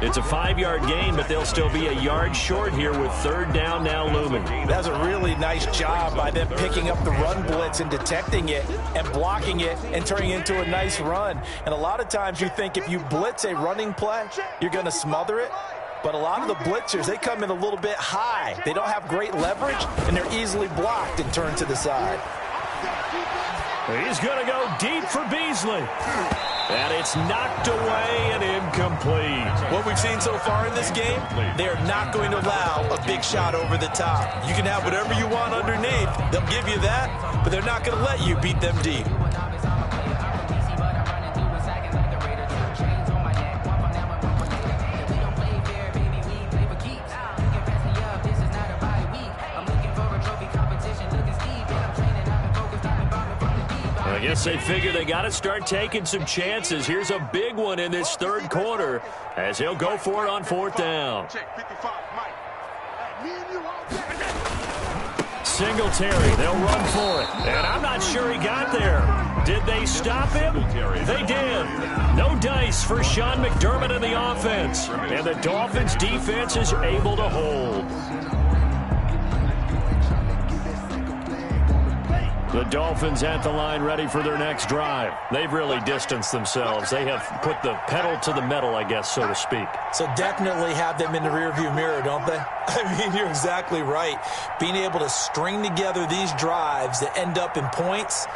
It's a 5-yard gain, but they'll still be a yard short here with 3rd down now looming. That's a really nice job by them picking up the run blitz and detecting it and blocking it and turning it into a nice run. And a lot of times you think if you blitz a running play, you're going to smother it. But a lot of the blitzers, they come in a little bit high. They don't have great leverage, and they're easily blocked and turned to the side. He's going to go deep for Beasley. And it's knocked away and incomplete. What we've seen so far in this game, they're not going to allow a big shot over the top. You can have whatever you want underneath. They'll give you that, but they're not going to let you beat them deep. I guess they figure they got to start taking some chances. Here's a big one in this 3rd quarter as he'll go for it on 4th down. Singletary, they'll run for it. And I'm not sure he got there. Did they stop him? They did. No dice for Sean McDermott in the offense. And the Dolphins' defense is able to hold. The Dolphins at the line ready for their next drive. They've really distanced themselves. They have put the pedal to the metal, I guess, so to speak. So definitely have them in the rearview mirror, don't they? I mean, you're exactly right. Being able to string together these drives that end up in points,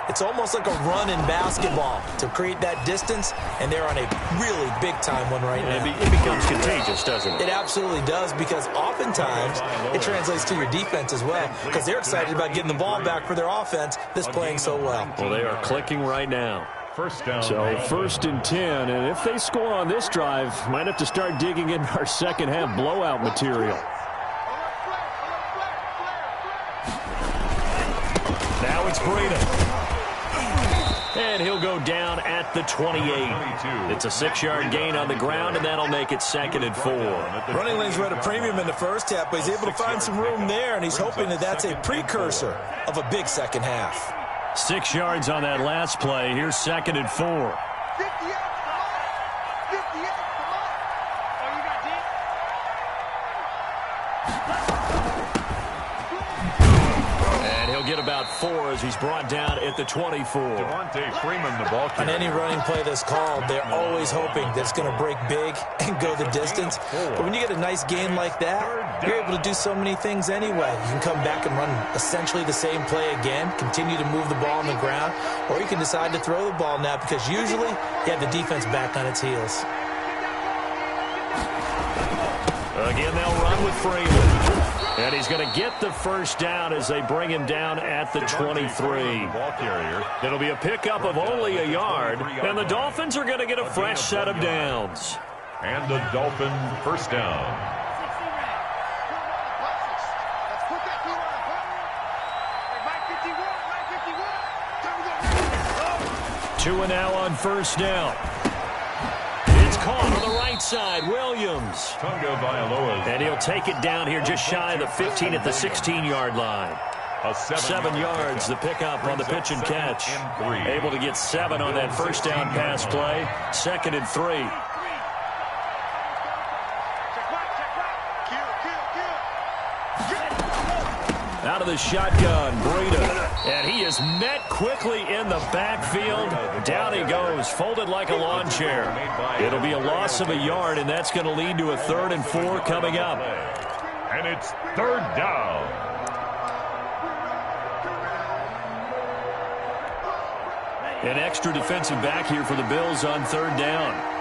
it's almost like a run in basketball to create that distance, and they're on a really big-time one right now. It becomes contagious, doesn't it? It absolutely does, because oftentimes it translates to your defense as well, because they're excited about getting the ball back for their offense that's playing so well. Well, they are clicking right now. First down. So 1st and 10, and if they score on this drive, might have to start digging in our second-half blowout material. Now it's Breida. And he'll go down at the 28. It's a 6-yard gain on the ground, and that'll make it 2nd and 4. Running lanes were at a premium in the first half, but he's able to find some room there, and he's hoping that that's a precursor of a big second half. 6 yards on that last play. Here's 2nd and 4. Get about 4 as he's brought down at the 24. Devontae Freeman, the ball carrier. On any running play that's called, they're always hoping that it's going to break big and go the distance. But when you get a nice gain like that, you're able to do so many things anyway. You can come back and run essentially the same play again, continue to move the ball on the ground, or you can decide to throw the ball now, because usually you have the defense back on its heels. Again, they'll run with Freeman. And he's going to get the 1st down as they bring him down at the 23. It'll be a pickup of only a yard, and the Dolphins are going to get a fresh set of downs. And the Dolphin 1st down. 2 now on 1st down. It's caught on the right side. Williams. And he'll take it down here just shy of the 15 at the 16-yard line. 7 yards, the pickup on the pitch and catch. Able to get 7 on that 1st down pass play. 2nd and 3. Out of the shotgun, Breida. And he is met quickly in the backfield. Down he goes, folded like a lawn chair. It'll be a loss of a yard, and that's going to lead to a 3rd and 4 coming up. And it's 3rd down. An extra defensive back here for the Bills on 3rd down.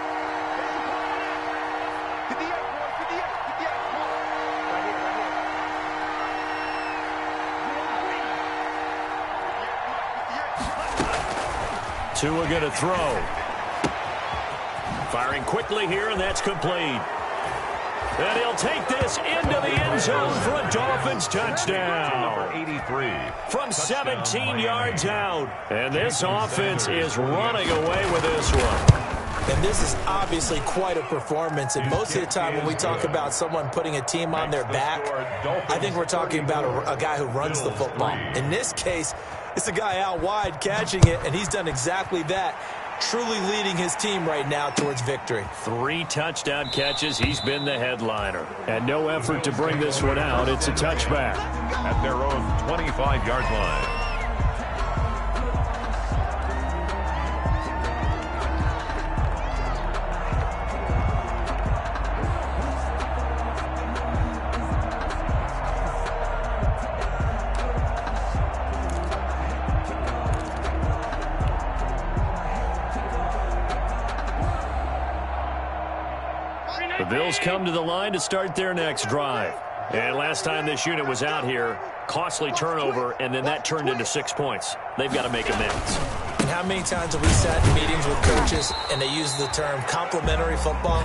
Tua going to throw. Firing quickly here, and that's complete. And he'll take this into the end zone for a Dolphins touchdown. Number 83. From 17 yards out. And this offense is running away with this one. And this is obviously quite a performance. And most of the time when we talk about someone putting a team on their back, I think we're talking about a guy who runs the football. In this case, it's a guy out wide catching it, and he's done exactly that, truly leading his team right now towards victory. 3 touchdown catches. He's been the headliner. And no effort to bring this one out. It's a touchback. At their own 25-yard line. The Bills come to the line to start their next drive. And last time this unit was out here, costly turnover, and then that turned into 6 points. They've got to make amends. And how many times have we sat in meetings with coaches and they use the term complementary football?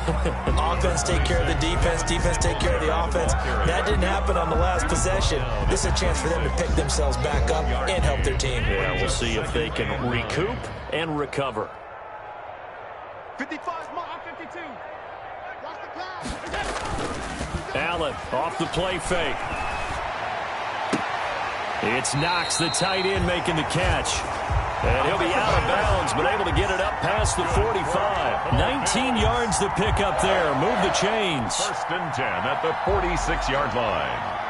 Offense take care of the defense, defense take care of the offense. That didn't happen on the last possession. This is a chance for them to pick themselves back up and help their team. Yeah, we'll see if they can recoup and recover. 55, mark 52. Watch the pass. Allen off the play fake. It's Knox, the tight end, making the catch. And he'll be out of bounds, but able to get it up past the 45. 19 yards to pick up there. Move the chains. 1st and 10 at the 46-yard line.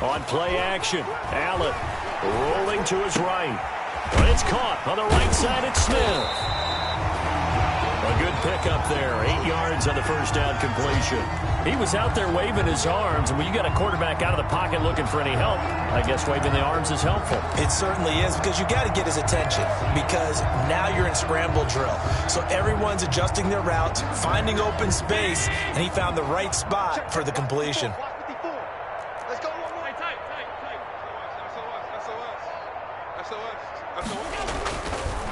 On play action, Allen rolling to his right. But it's caught on the right side. It's Smith. A good pickup there. 8 yards on the first down completion. He was out there waving his arms, and when you got a quarterback out of the pocket looking for any help, I guess waving the arms is helpful. It certainly is, because you got to get his attention, because now you're in scramble drill. So everyone's adjusting their routes, finding open space, and he found the right spot for the completion.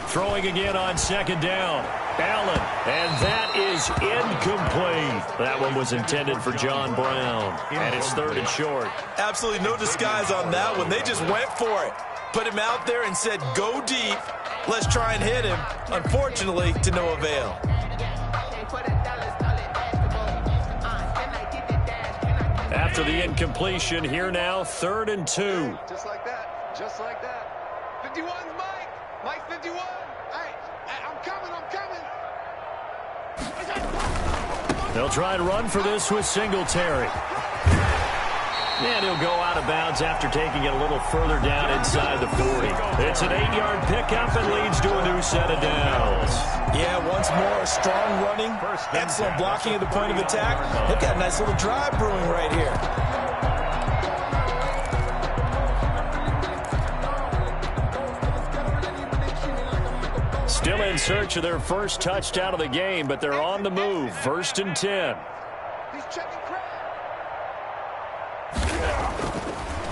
Throwing again on 2nd down. Allen, and that is incomplete. That one was intended for John Brown, and it's 3rd and short. Absolutely no disguise on that one. They just went for it. Put him out there and said, go deep. Let's try and hit him. Unfortunately, to no avail. After the incompletion, here now, 3rd and 2. Just like that. Just like that. 51's Mike. Mike 51. Hey, I'm coming. They'll try and run for this with Singletary. And he'll go out of bounds after taking it a little further down inside the 40. It's an 8-yard pickup and leads to a new set of downs. Yeah, once more, strong running, excellent blocking at the point of attack. They've got a nice little drive brewing right here. Still in search of their first touchdown of the game, but they're on the move. 1st and 10. He's checking crap.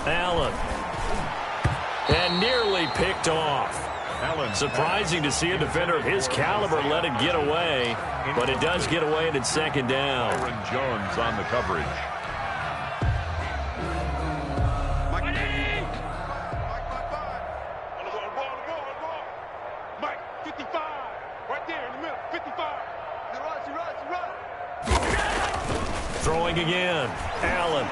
Allen. And nearly picked off. Allen. Surprising to see a defender of his caliber let it get away, but it does get away and it's 2nd down. Aaron Jones on the coverage. Throwing again. Allen.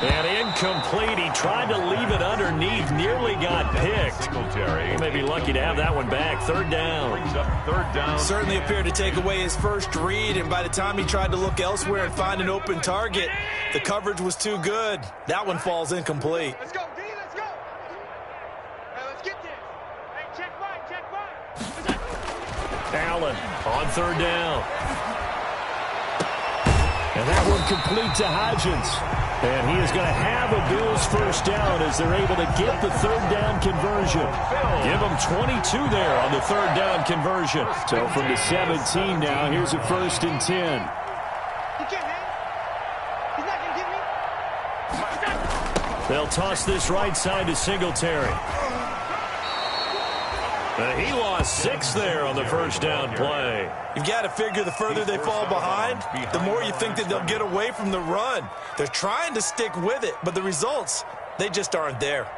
And incomplete. He tried to leave it underneath. Nearly got picked. He may be lucky to have that one back. 3rd down. Brings up 3rd down. Certainly appeared to take away his first read, and by the time he tried to look elsewhere and find an open target, the coverage was too good. That one falls incomplete. Let's go, D. Let's go. Hey, let's get this. Hey, check right. Allen on 3rd down. And that one complete to Hodgins. And he is going to have a Bills first down as they're able to get the 3rd down conversion. Give them 22 there on the 3rd down conversion. So from the 17 now, here's a 1st and 10. He can't hang. He's not going to get me. They'll toss this right side to Singletary. He lost 6 there on the first down play. You've got to figure the further they fall behind, the more you think that they'll get away from the run. They're trying to stick with it, but the results, they just aren't there.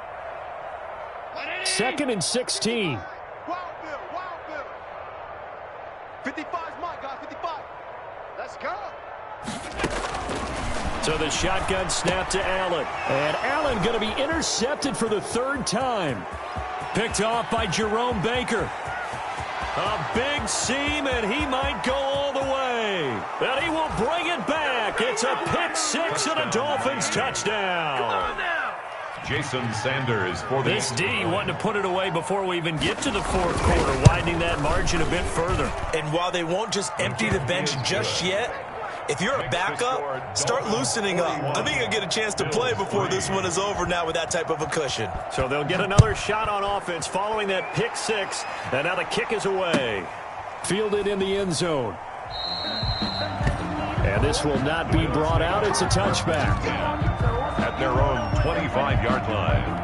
2nd and 16. Wild Bill. 55's mine, guys, 55. Let's go. So the shotgun snap to Allen. And Allen going to be intercepted for the 3rd time. Picked off by Jerome Baker. A big seam, and he might go all the way. And he will bring it back. It's a pick 6 and a Dolphins touchdown. Jason Sanders for the... This D wanting to put it away before we even get to the 4th quarter, widening that margin a bit further. And while they won't just empty the bench just yet, if you're a backup, start loosening up. I think you'll get a chance to play before this one is over now with that type of a cushion. So they'll get another shot on offense following that pick 6, and now the kick is away. Fielded in the end zone. And this will not be brought out. It's a touchback. At their own 25-yard line.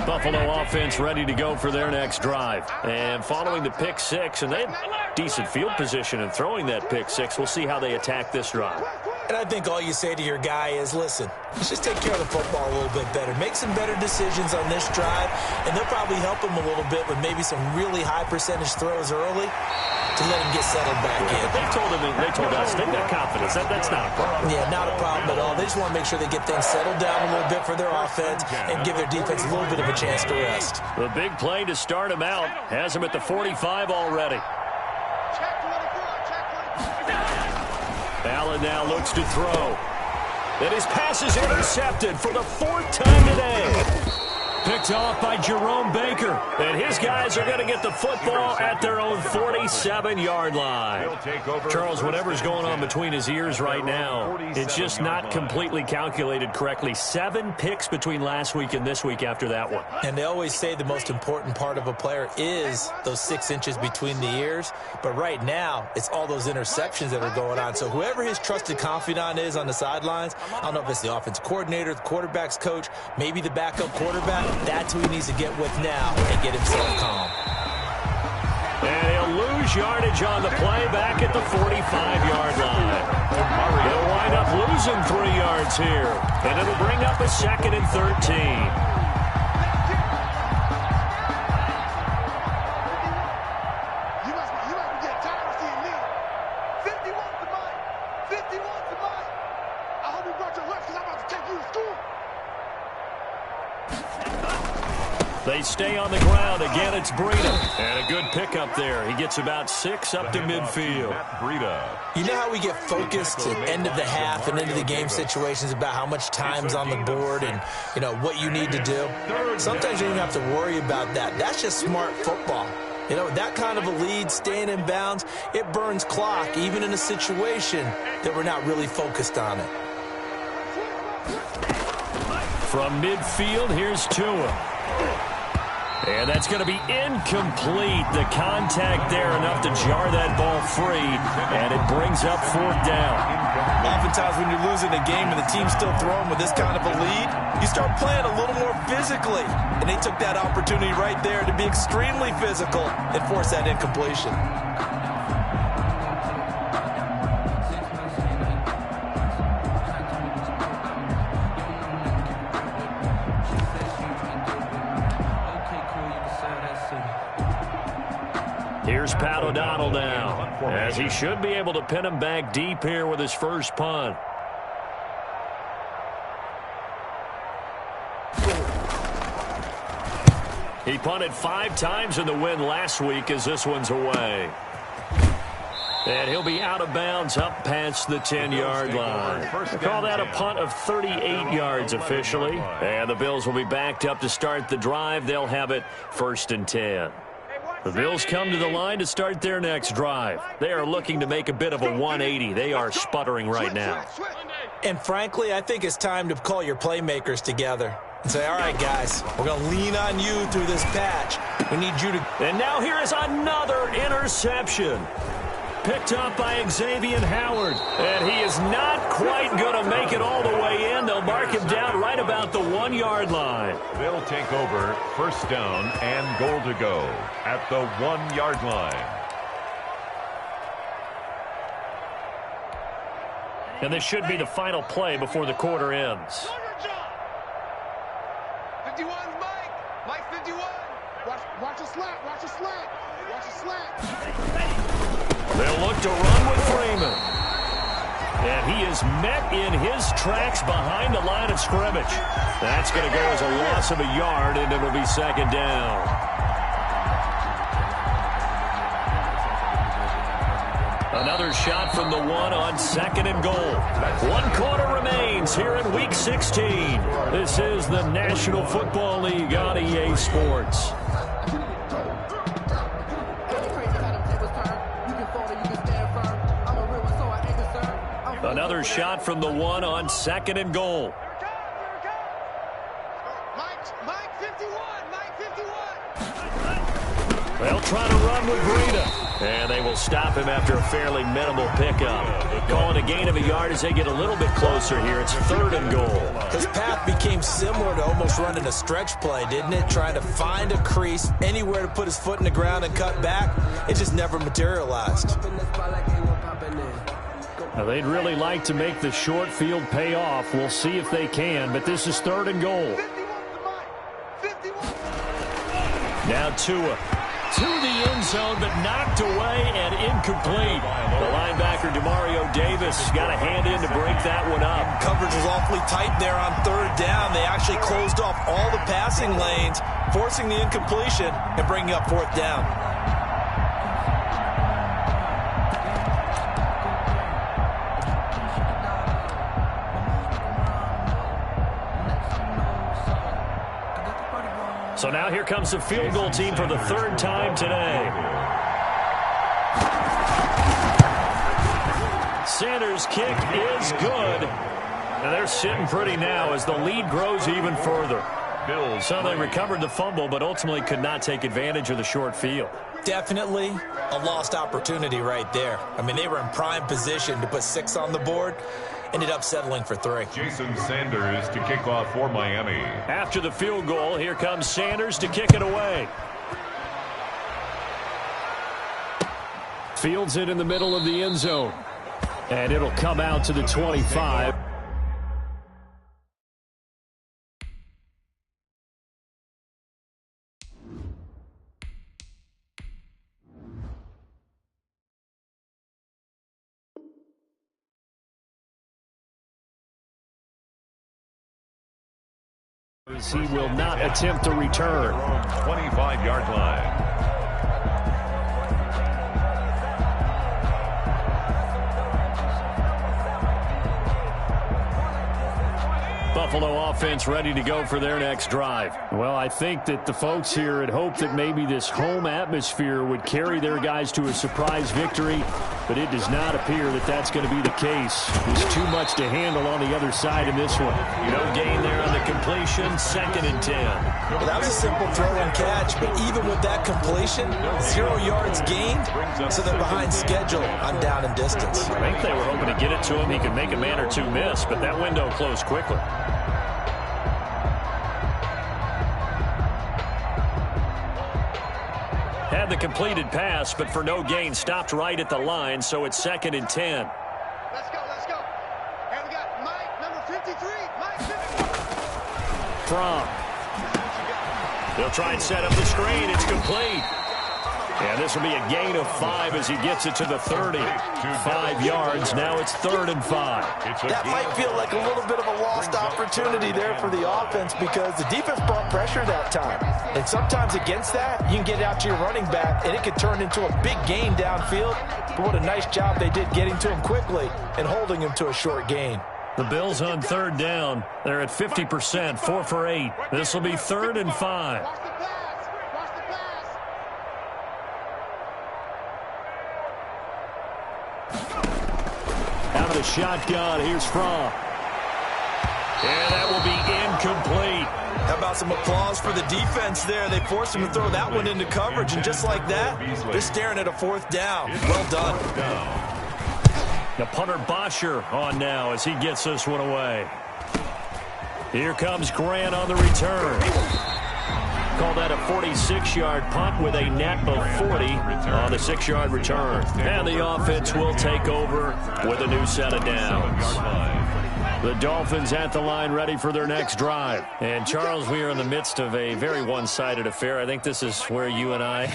Buffalo offense ready to go for their next drive. And following the pick 6, and they had decent field position in throwing that pick 6. We'll see how they attack this drive. And I think all you say to your guy is, listen, let's just take care of the football a little bit better. Make some better decisions on this drive, and they'll probably help him a little bit with maybe some really high percentage throws early to let him get settled back in. They told us they got confidence. That's not a problem. Yeah, not a problem at all. They just want to make sure they get things settled down a little bit for their offense and give their defense a little bit of a chance to rest. The big play to start him out has him at the 45 already. Allen now looks to throw. And his pass is intercepted for the 4th time today. Picked off by Jerome Baker. And his guys are going to get the football at their own 47-yard line. Charles, whatever's going on between his ears right now, it's just not completely calculated correctly. 7 picks between last week and this week after that one. And they always say the most important part of a player is those 6 inches between the ears. But right now, it's all those interceptions that are going on. So whoever his trusted confidant is on the sidelines, I don't know if it's the offense coordinator, the quarterback's coach, maybe the backup quarterback, that's who he needs to get with now and get himself calm. And he'll lose yardage on the play back at the 45-yard line. They'll wind up losing 3 yards here. And it'll bring up a 2nd and 13. They stay on the ground. Again, it's Breida. And a good pickup there. He gets about 6 up to midfield. You know how we get focused at end of the half and into the game situations about how much time's on the board and, you know, what you need to do? Sometimes you don't have to worry about that. That's just smart football. You know, that kind of a lead, staying in bounds, it burns clock, even in a situation that we're not really focused on it. From midfield, here's Tua. And that's going to be incomplete. The contact there enough to jar that ball free, and it brings up 4th down. Oftentimes when you're losing a game and the team's still throwing with this kind of a lead, you start playing a little more physically. And they took that opportunity right there to be extremely physical and force that incompletion. Here's Pat O'Donnell now, as he should be able to pin him back deep here with his first punt. He punted 5 times in the win last week as this one's away. And he'll be out of bounds up past the 10-yard line. They call that a punt of 38 yards officially. And the Bills will be backed up to start the drive. They'll have it 1st and 10. The Bills come to the line to start their next drive. They are looking to make a bit of a 180. They are sputtering right now. And frankly, I think it's time to call your playmakers together and say, all right, guys, we're going to lean on you through this patch. We need you to... And now here is another interception. picked up by Xavier Howard. And he is not quite going to make it all the way in. They'll mark him down right about the 1-yard line. They'll take over first down and goal to go at the 1-yard line. And this should be the final play before the quarter ends. 51, Mike 51. Watch a slant, watch a slant, watch a slant. They'll look to run with Freeman. And he is met in his tracks behind the line of scrimmage. That's going to go as a loss of a yard, and it'll be second down. Another shot from the 1 on 2nd and goal. 1 quarter remains here in Week 16. This is the National Football League on EA Sports. Another shot from the 1 on 2nd and goal. Mike 51, Mike 51. They'll try to run with Breida. And they will stop him after a fairly minimal pickup. Calling a gain of a yard as they get a little bit closer here. It's 3rd and goal. His path became similar to almost running a stretch play, didn't it? Trying to find a crease, anywhere to put his foot in the ground and cut back. It just never materialized. Now, they'd really like to make the short field pay off. We'll see if they can, but this is 3rd and goal. 51. Now Tua. To the end zone, but knocked away and incomplete. The linebacker, Demario Davis, got a hand in to break that one up. Coverage was awfully tight there on 3rd down. They actually closed off all the passing lanes, forcing the incompletion and bringing up 4th down. So now here comes the field goal team for the 3rd time today. Sanders' kick is good. And they're sitting pretty now as the lead grows even further. So they recovered the fumble, but ultimately could not take advantage of the short field. Definitely a lost opportunity right there. I mean, they were in prime position to put 6 on the board. Ended up settling for 3. Jason Sanders to kick off for Miami. After the field goal, here comes Sanders to kick it away. Fields it in the middle of the end zone. And it'll come out to the 25. He will not attempt to return. 25-yard line. Buffalo offense ready to go for their next drive. Well, I think that the folks here had hoped that maybe this home atmosphere would carry their guys to a surprise victory, but it does not appear that that's going to be the case. There's too much to handle on the other side in this one. No gain there on the completion, 2nd and 10. Well, that was a simple throw and catch, but even with that completion, 0 yards gained, so they're behind schedule on down and distance. I think they were hoping to get it to him. He could make a man or two miss, but that window closed quickly. Had the completed pass, but for no gain, stopped right at the line, so it's 2nd and 10. Let's go. Hey, we got Mike, number 53. Mike 53. From. They'll try and set up the screen. It's complete. And this will be a gain of 5 as he gets it to the 30. 5 yards. Now it's 3rd and 5. That might feel like a little bit of a lost opportunity there for the offense because the defense brought pressure that time. And sometimes against that, you can get out to your running back, and it could turn into a big gain downfield. But what a nice job they did getting to him quickly and holding him to a short gain. The Bills on 3rd down. They're at 50%, 4 for 8. This will be 3rd and 5. Watch the pass. Out of the shotgun, here's Fromm. And that will be incomplete. How about about some applause for the defense there. They forced him to throw that one into coverage, and just like that, they're staring at a 4th down. Well done. The punter Bosher on now as he gets this one away. Here comes Grant on the return. Call that a 46-yard punt with a net of 40 on the 6-yard return. And the offense will take over with a new set of downs. The Dolphins at the line ready for their next drive. And, Charles, we are in the midst of a very one-sided affair. I think this is where you and I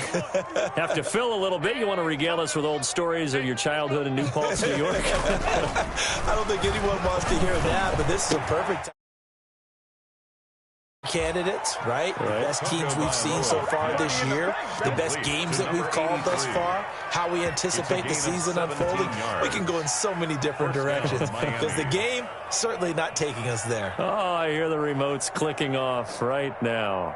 have to fill a little bit. You want to regale us with old stories of your childhood in New Paltz, New York? I don't think anyone wants to hear that, but this is a perfect time. Candidates, right? The best teams we've seen so far this year, the best games that we've called thus far, how we anticipate the season unfolding. We can go in so many different directions because the game certainly not taking us there. Oh, I hear the remotes clicking off right now.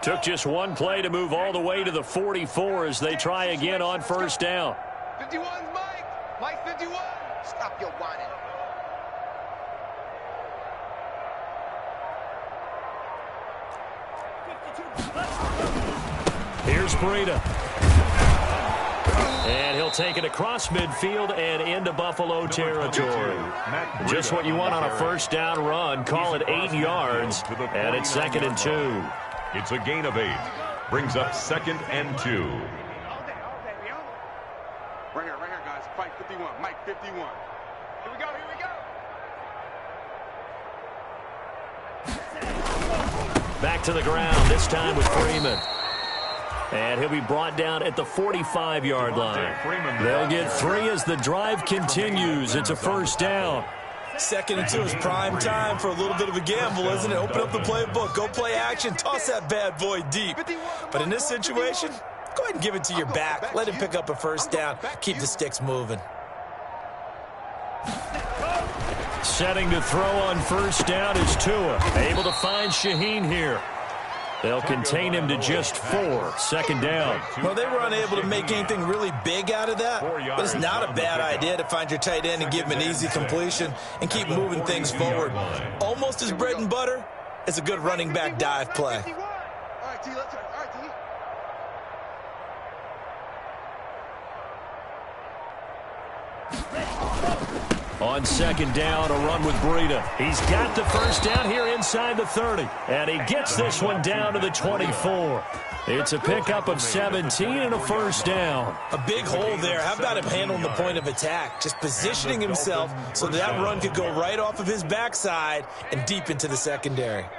Took just one play to move all the way to the 44 as they try again on 1st down. 51's Mike. Mike 51. Stop your whining. Here's Breida. And he'll take it across midfield and into Buffalo territory. Just what you want on a 1st down run. Call it 8 yards, and it's 2nd and 2. It's a gain of 8. Brings up 2nd and 2. Right here, guys. Fight 51. Mike 51. Here we go, Back to the ground, this time with Freeman. And he'll be brought down at the 45-yard line. They'll get 3 as the drive continues. It's a 1st down. 2nd and 2 is prime time for a little bit of a gamble, isn't it? Open up the playbook, go play action, toss that bad boy deep. But in this situation, go ahead and give it to your back. Let him pick up a 1st down. Keep the sticks moving. Setting to throw on 1st down is Tua. Able to find Shaheen here. They'll contain him to just 4. 2nd down. Well, they were unable to make anything really big out of that, but it's not a bad idea to find your tight end and give him an easy completion and keep moving things forward. Almost as bread and butter as a good running back dive play. All right, T, let's turn. All right, T. On 2nd down, a run with Breida. He's got the 1st down here inside the 30. And he gets this one down to the 24. It's a pickup of 17 and a 1st down. A big hole there. How about him handling the point of attack? Just positioning himself so that run could go right off of his backside and deep into the secondary. Hey,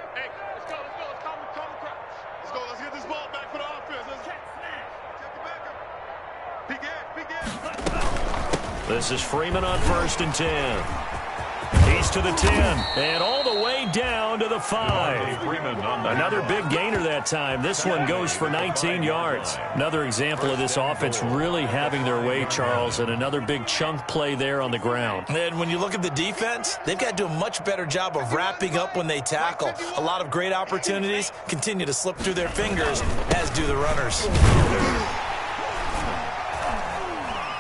let's go. Let's calm the crowd. Let's go. Let's get this ball back for the offense. Let's check it back up. Big Ed. This is Freeman on 1st and 10. He's to the 10 and all the way down to the 5. Another big gainer that time. This one goes for 19 yards. Another example of this offense really having their way, Charles, and another big chunk play there on the ground. And when you look at the defense, they've got to do a much better job of wrapping up when they tackle. A lot of great opportunities continue to slip through their fingers, as do the runners.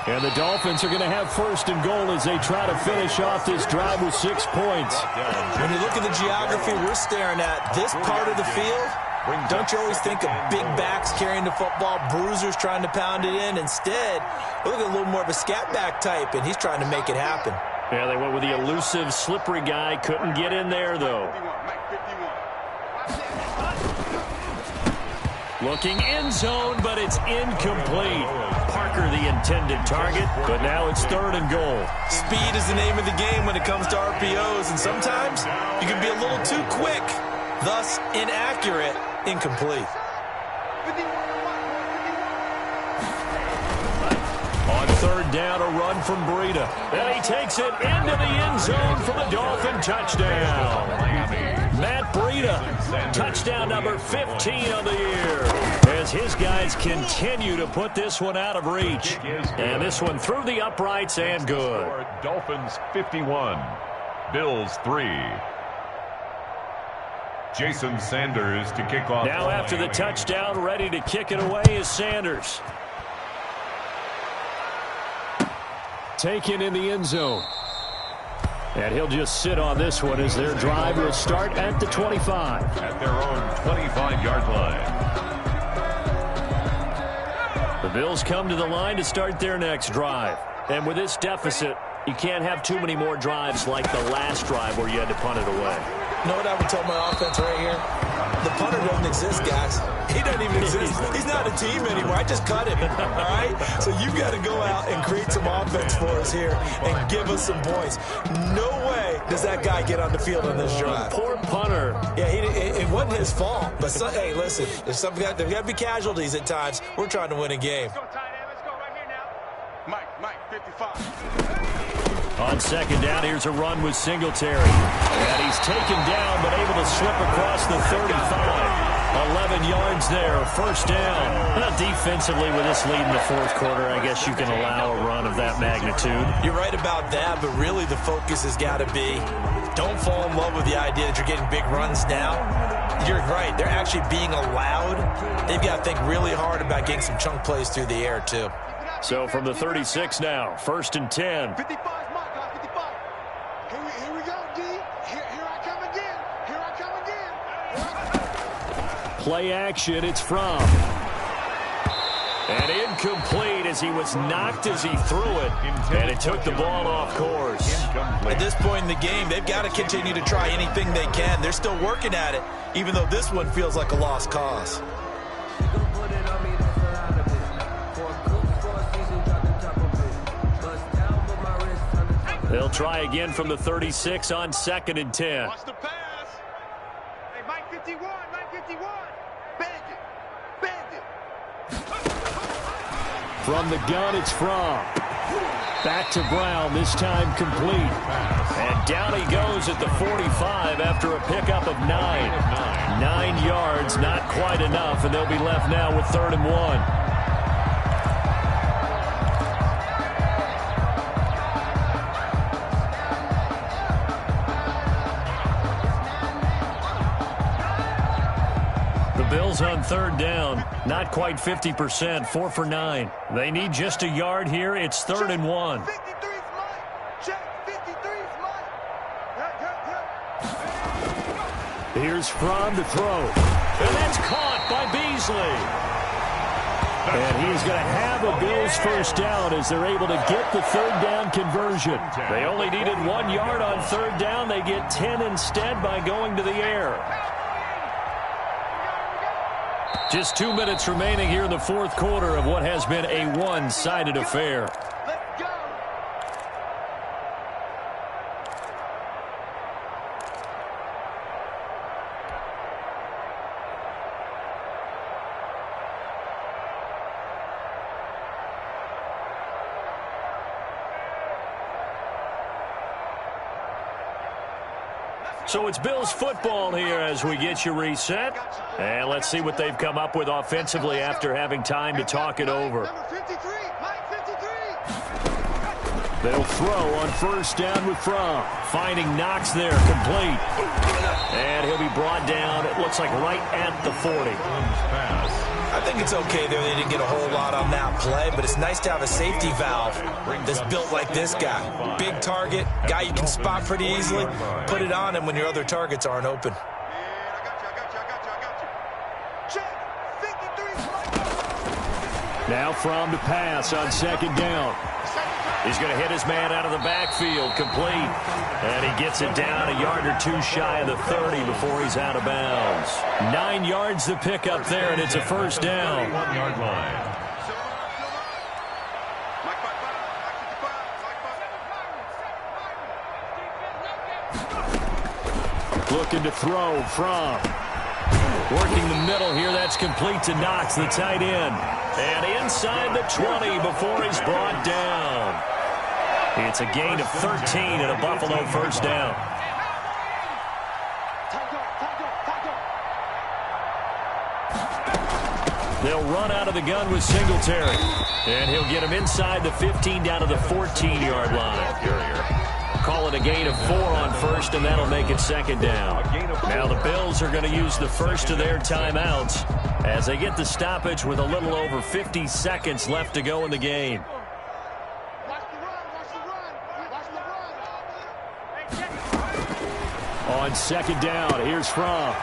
And the Dolphins are going to have 1st and goal as they try to finish off this drive with 6 points. When you look at the geography we're staring at, this part of the field, don't you always think of big backs carrying the football, bruisers trying to pound it in? Instead, we look at a little more of a scat back type, and he's trying to make it happen. Yeah, they went with the elusive, slippery guy. Couldn't get in there, though. Looking end zone, but it's incomplete. Parker the intended target, but now it's 3rd and goal. Speed is the name of the game when it comes to RPOs, and sometimes you can be a little too quick, thus inaccurate, incomplete. On 3rd down, a run from Breida. And he takes it into the end zone for the Dolphin touchdown. Matt Breida, touchdown number 15 of the year, as his guys continue to put this one out of reach. And this one through the uprights and good. Dolphins 51, Bills 3. Jason Sanders to kick off. Now after the touchdown, ready to kick it away is Sanders. taken in the end zone. And he'll just sit on this one as their drive will start at the 25. At their own 25-yard line. The Bills come to the line to start their next drive. And with this deficit, you can't have too many more drives like the last drive where you had to punt it away. You know what I would tell my offense right here? The punter doesn't exist, guys. He doesn't even exist. He's not a team anymore. I just cut him, all right? So you got to go out and create some offense for us here and give us some points. No way does that guy get on the field on this drive. Poor punter. Yeah, it wasn't his fault. But, hey, listen, there's got to be casualties at times. We're trying to win a game. Let's go, tight end. Let's go right here now. Mike, 55. On second down, here's a run with Singletary. And he's taken down, but able to slip across the 35. 11 yards there, first down. Well, defensively, with this lead in the fourth quarter, I guess you can allow a run of that magnitude. You're right about that, but really the focus has got to be don't fall in love with the idea that you're getting big runs now. You're right. They're actually being allowed. They've got to think really hard about getting some chunk plays through the air, too. So from the 36 now, first and 10. 55, Mike, 55. Here we go, D. Here I come again. Here I come again. Play action, it's from. And incomplete as he was knocked as he threw it. And it took the ball off course. At this point in the game, they've got to continue to try anything they can. They're still working at it, even though this one feels like a lost cause. They'll try again from the 36 on second and 10. Watch the pass. Hey, Mike 51, Mike 51. Bang it. From the gun, it's from. Back to Brown, this time complete. And down he goes at the 45 after a pickup of 9. 9 yards, not quite enough, and they'll be left now with 3rd and 1. Bills on 3rd down. Not quite 50%. 4 for 9. They need just a yard here. It's 3rd and 1. 53's mine. Check. 53's mine. Here's Fromm to throw. And that's caught by Beasley. And he's going to have a Bills first down as they're able to get the 3rd down conversion. They only needed 1 yard on 3rd down. They get 10 instead by going to the air. Just 2 minutes remaining here in the fourth quarter of what has been a one-sided affair. Let's go. So it's Bills football here as we get you reset. And let's see what they've come up with offensively after having time to talk it over. Number 53, Mike 53. They'll throw on first down with Fromm. Finding Knox there, complete. And he'll be brought down, it looks like right at the 40. I think it's okay there. They didn't get a whole lot on that play, but it's nice to have a safety valve that's built like this guy. Big target, guy you can spot pretty easily. Put it on him when your other targets aren't open. I got you. Check. 53's Now Fromm to pass on second down. He's going to hit his man out of the backfield, complete. And he gets it down a yard or two shy of the 30 before he's out of bounds. 9 yards to pick up there, and it's a first down. 1-yard line. Looking to throw from. Working the middle here, that's complete to Knox, the tight end. And inside the 20 before he's brought down. It's a gain of 13 and a Buffalo first down. They'll run out of the gun with Singletary. And he'll get him inside the 15 down to the 14-yard line. Call it a gain of 4 on first, and that'll make it second down. Now the Bills are going to use the first of their timeouts as they get the stoppage with a little over 50 seconds left to go in the game. Watch the run. On second down, here's Fromm.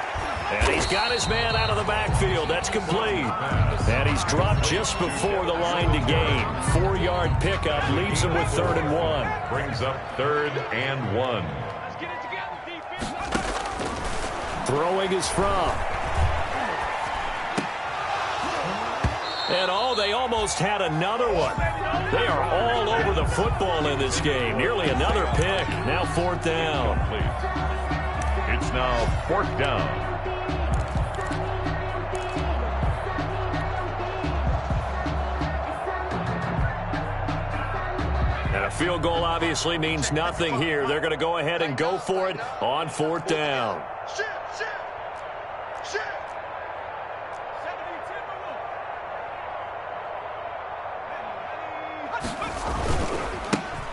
And he's got his man out of the backfield. That's complete. And he's dropped just before the line to gain. 4-yard pickup leaves him with 3rd and 1. Brings up 3rd and 1. Throwing is Fromm. And they almost had another one. They are all over the football in this game. Nearly another pick. Now 4th down. It's now 4th down. And a field goal obviously means nothing here. They're going to go ahead and go for it on 4th down.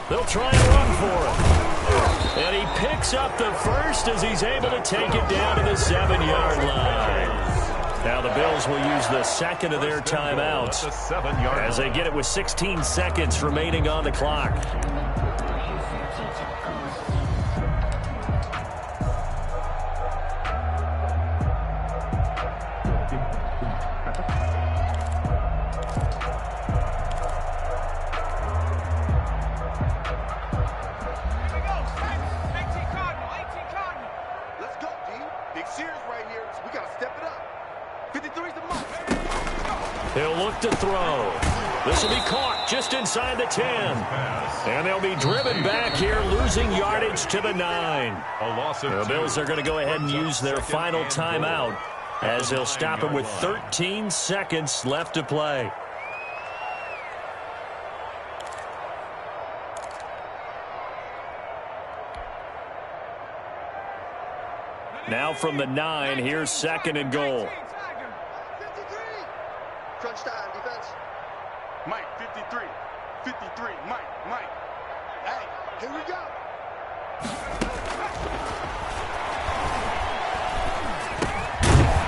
They'll try and run for it. And he picks up the first as he's able to take it down to the 7-yard line. Now the Bills will use the second of their timeouts as they get it with 16 seconds remaining on the clock. He'll look to throw. This will be caught just inside the 10. And they'll be driven back here, losing yardage to the 9. The Bills are going to go ahead and use their final timeout as they'll stop him with 13 seconds left to play. Now from the 9, here's 2nd and goal. Crunch time, defense. Mike, 53. 53. Mike. Hey, here we go.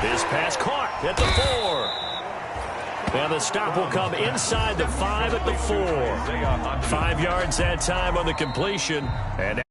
This pass caught at the 4. And the stop will come inside the 5 at the 4. 5 yards that time on the completion. And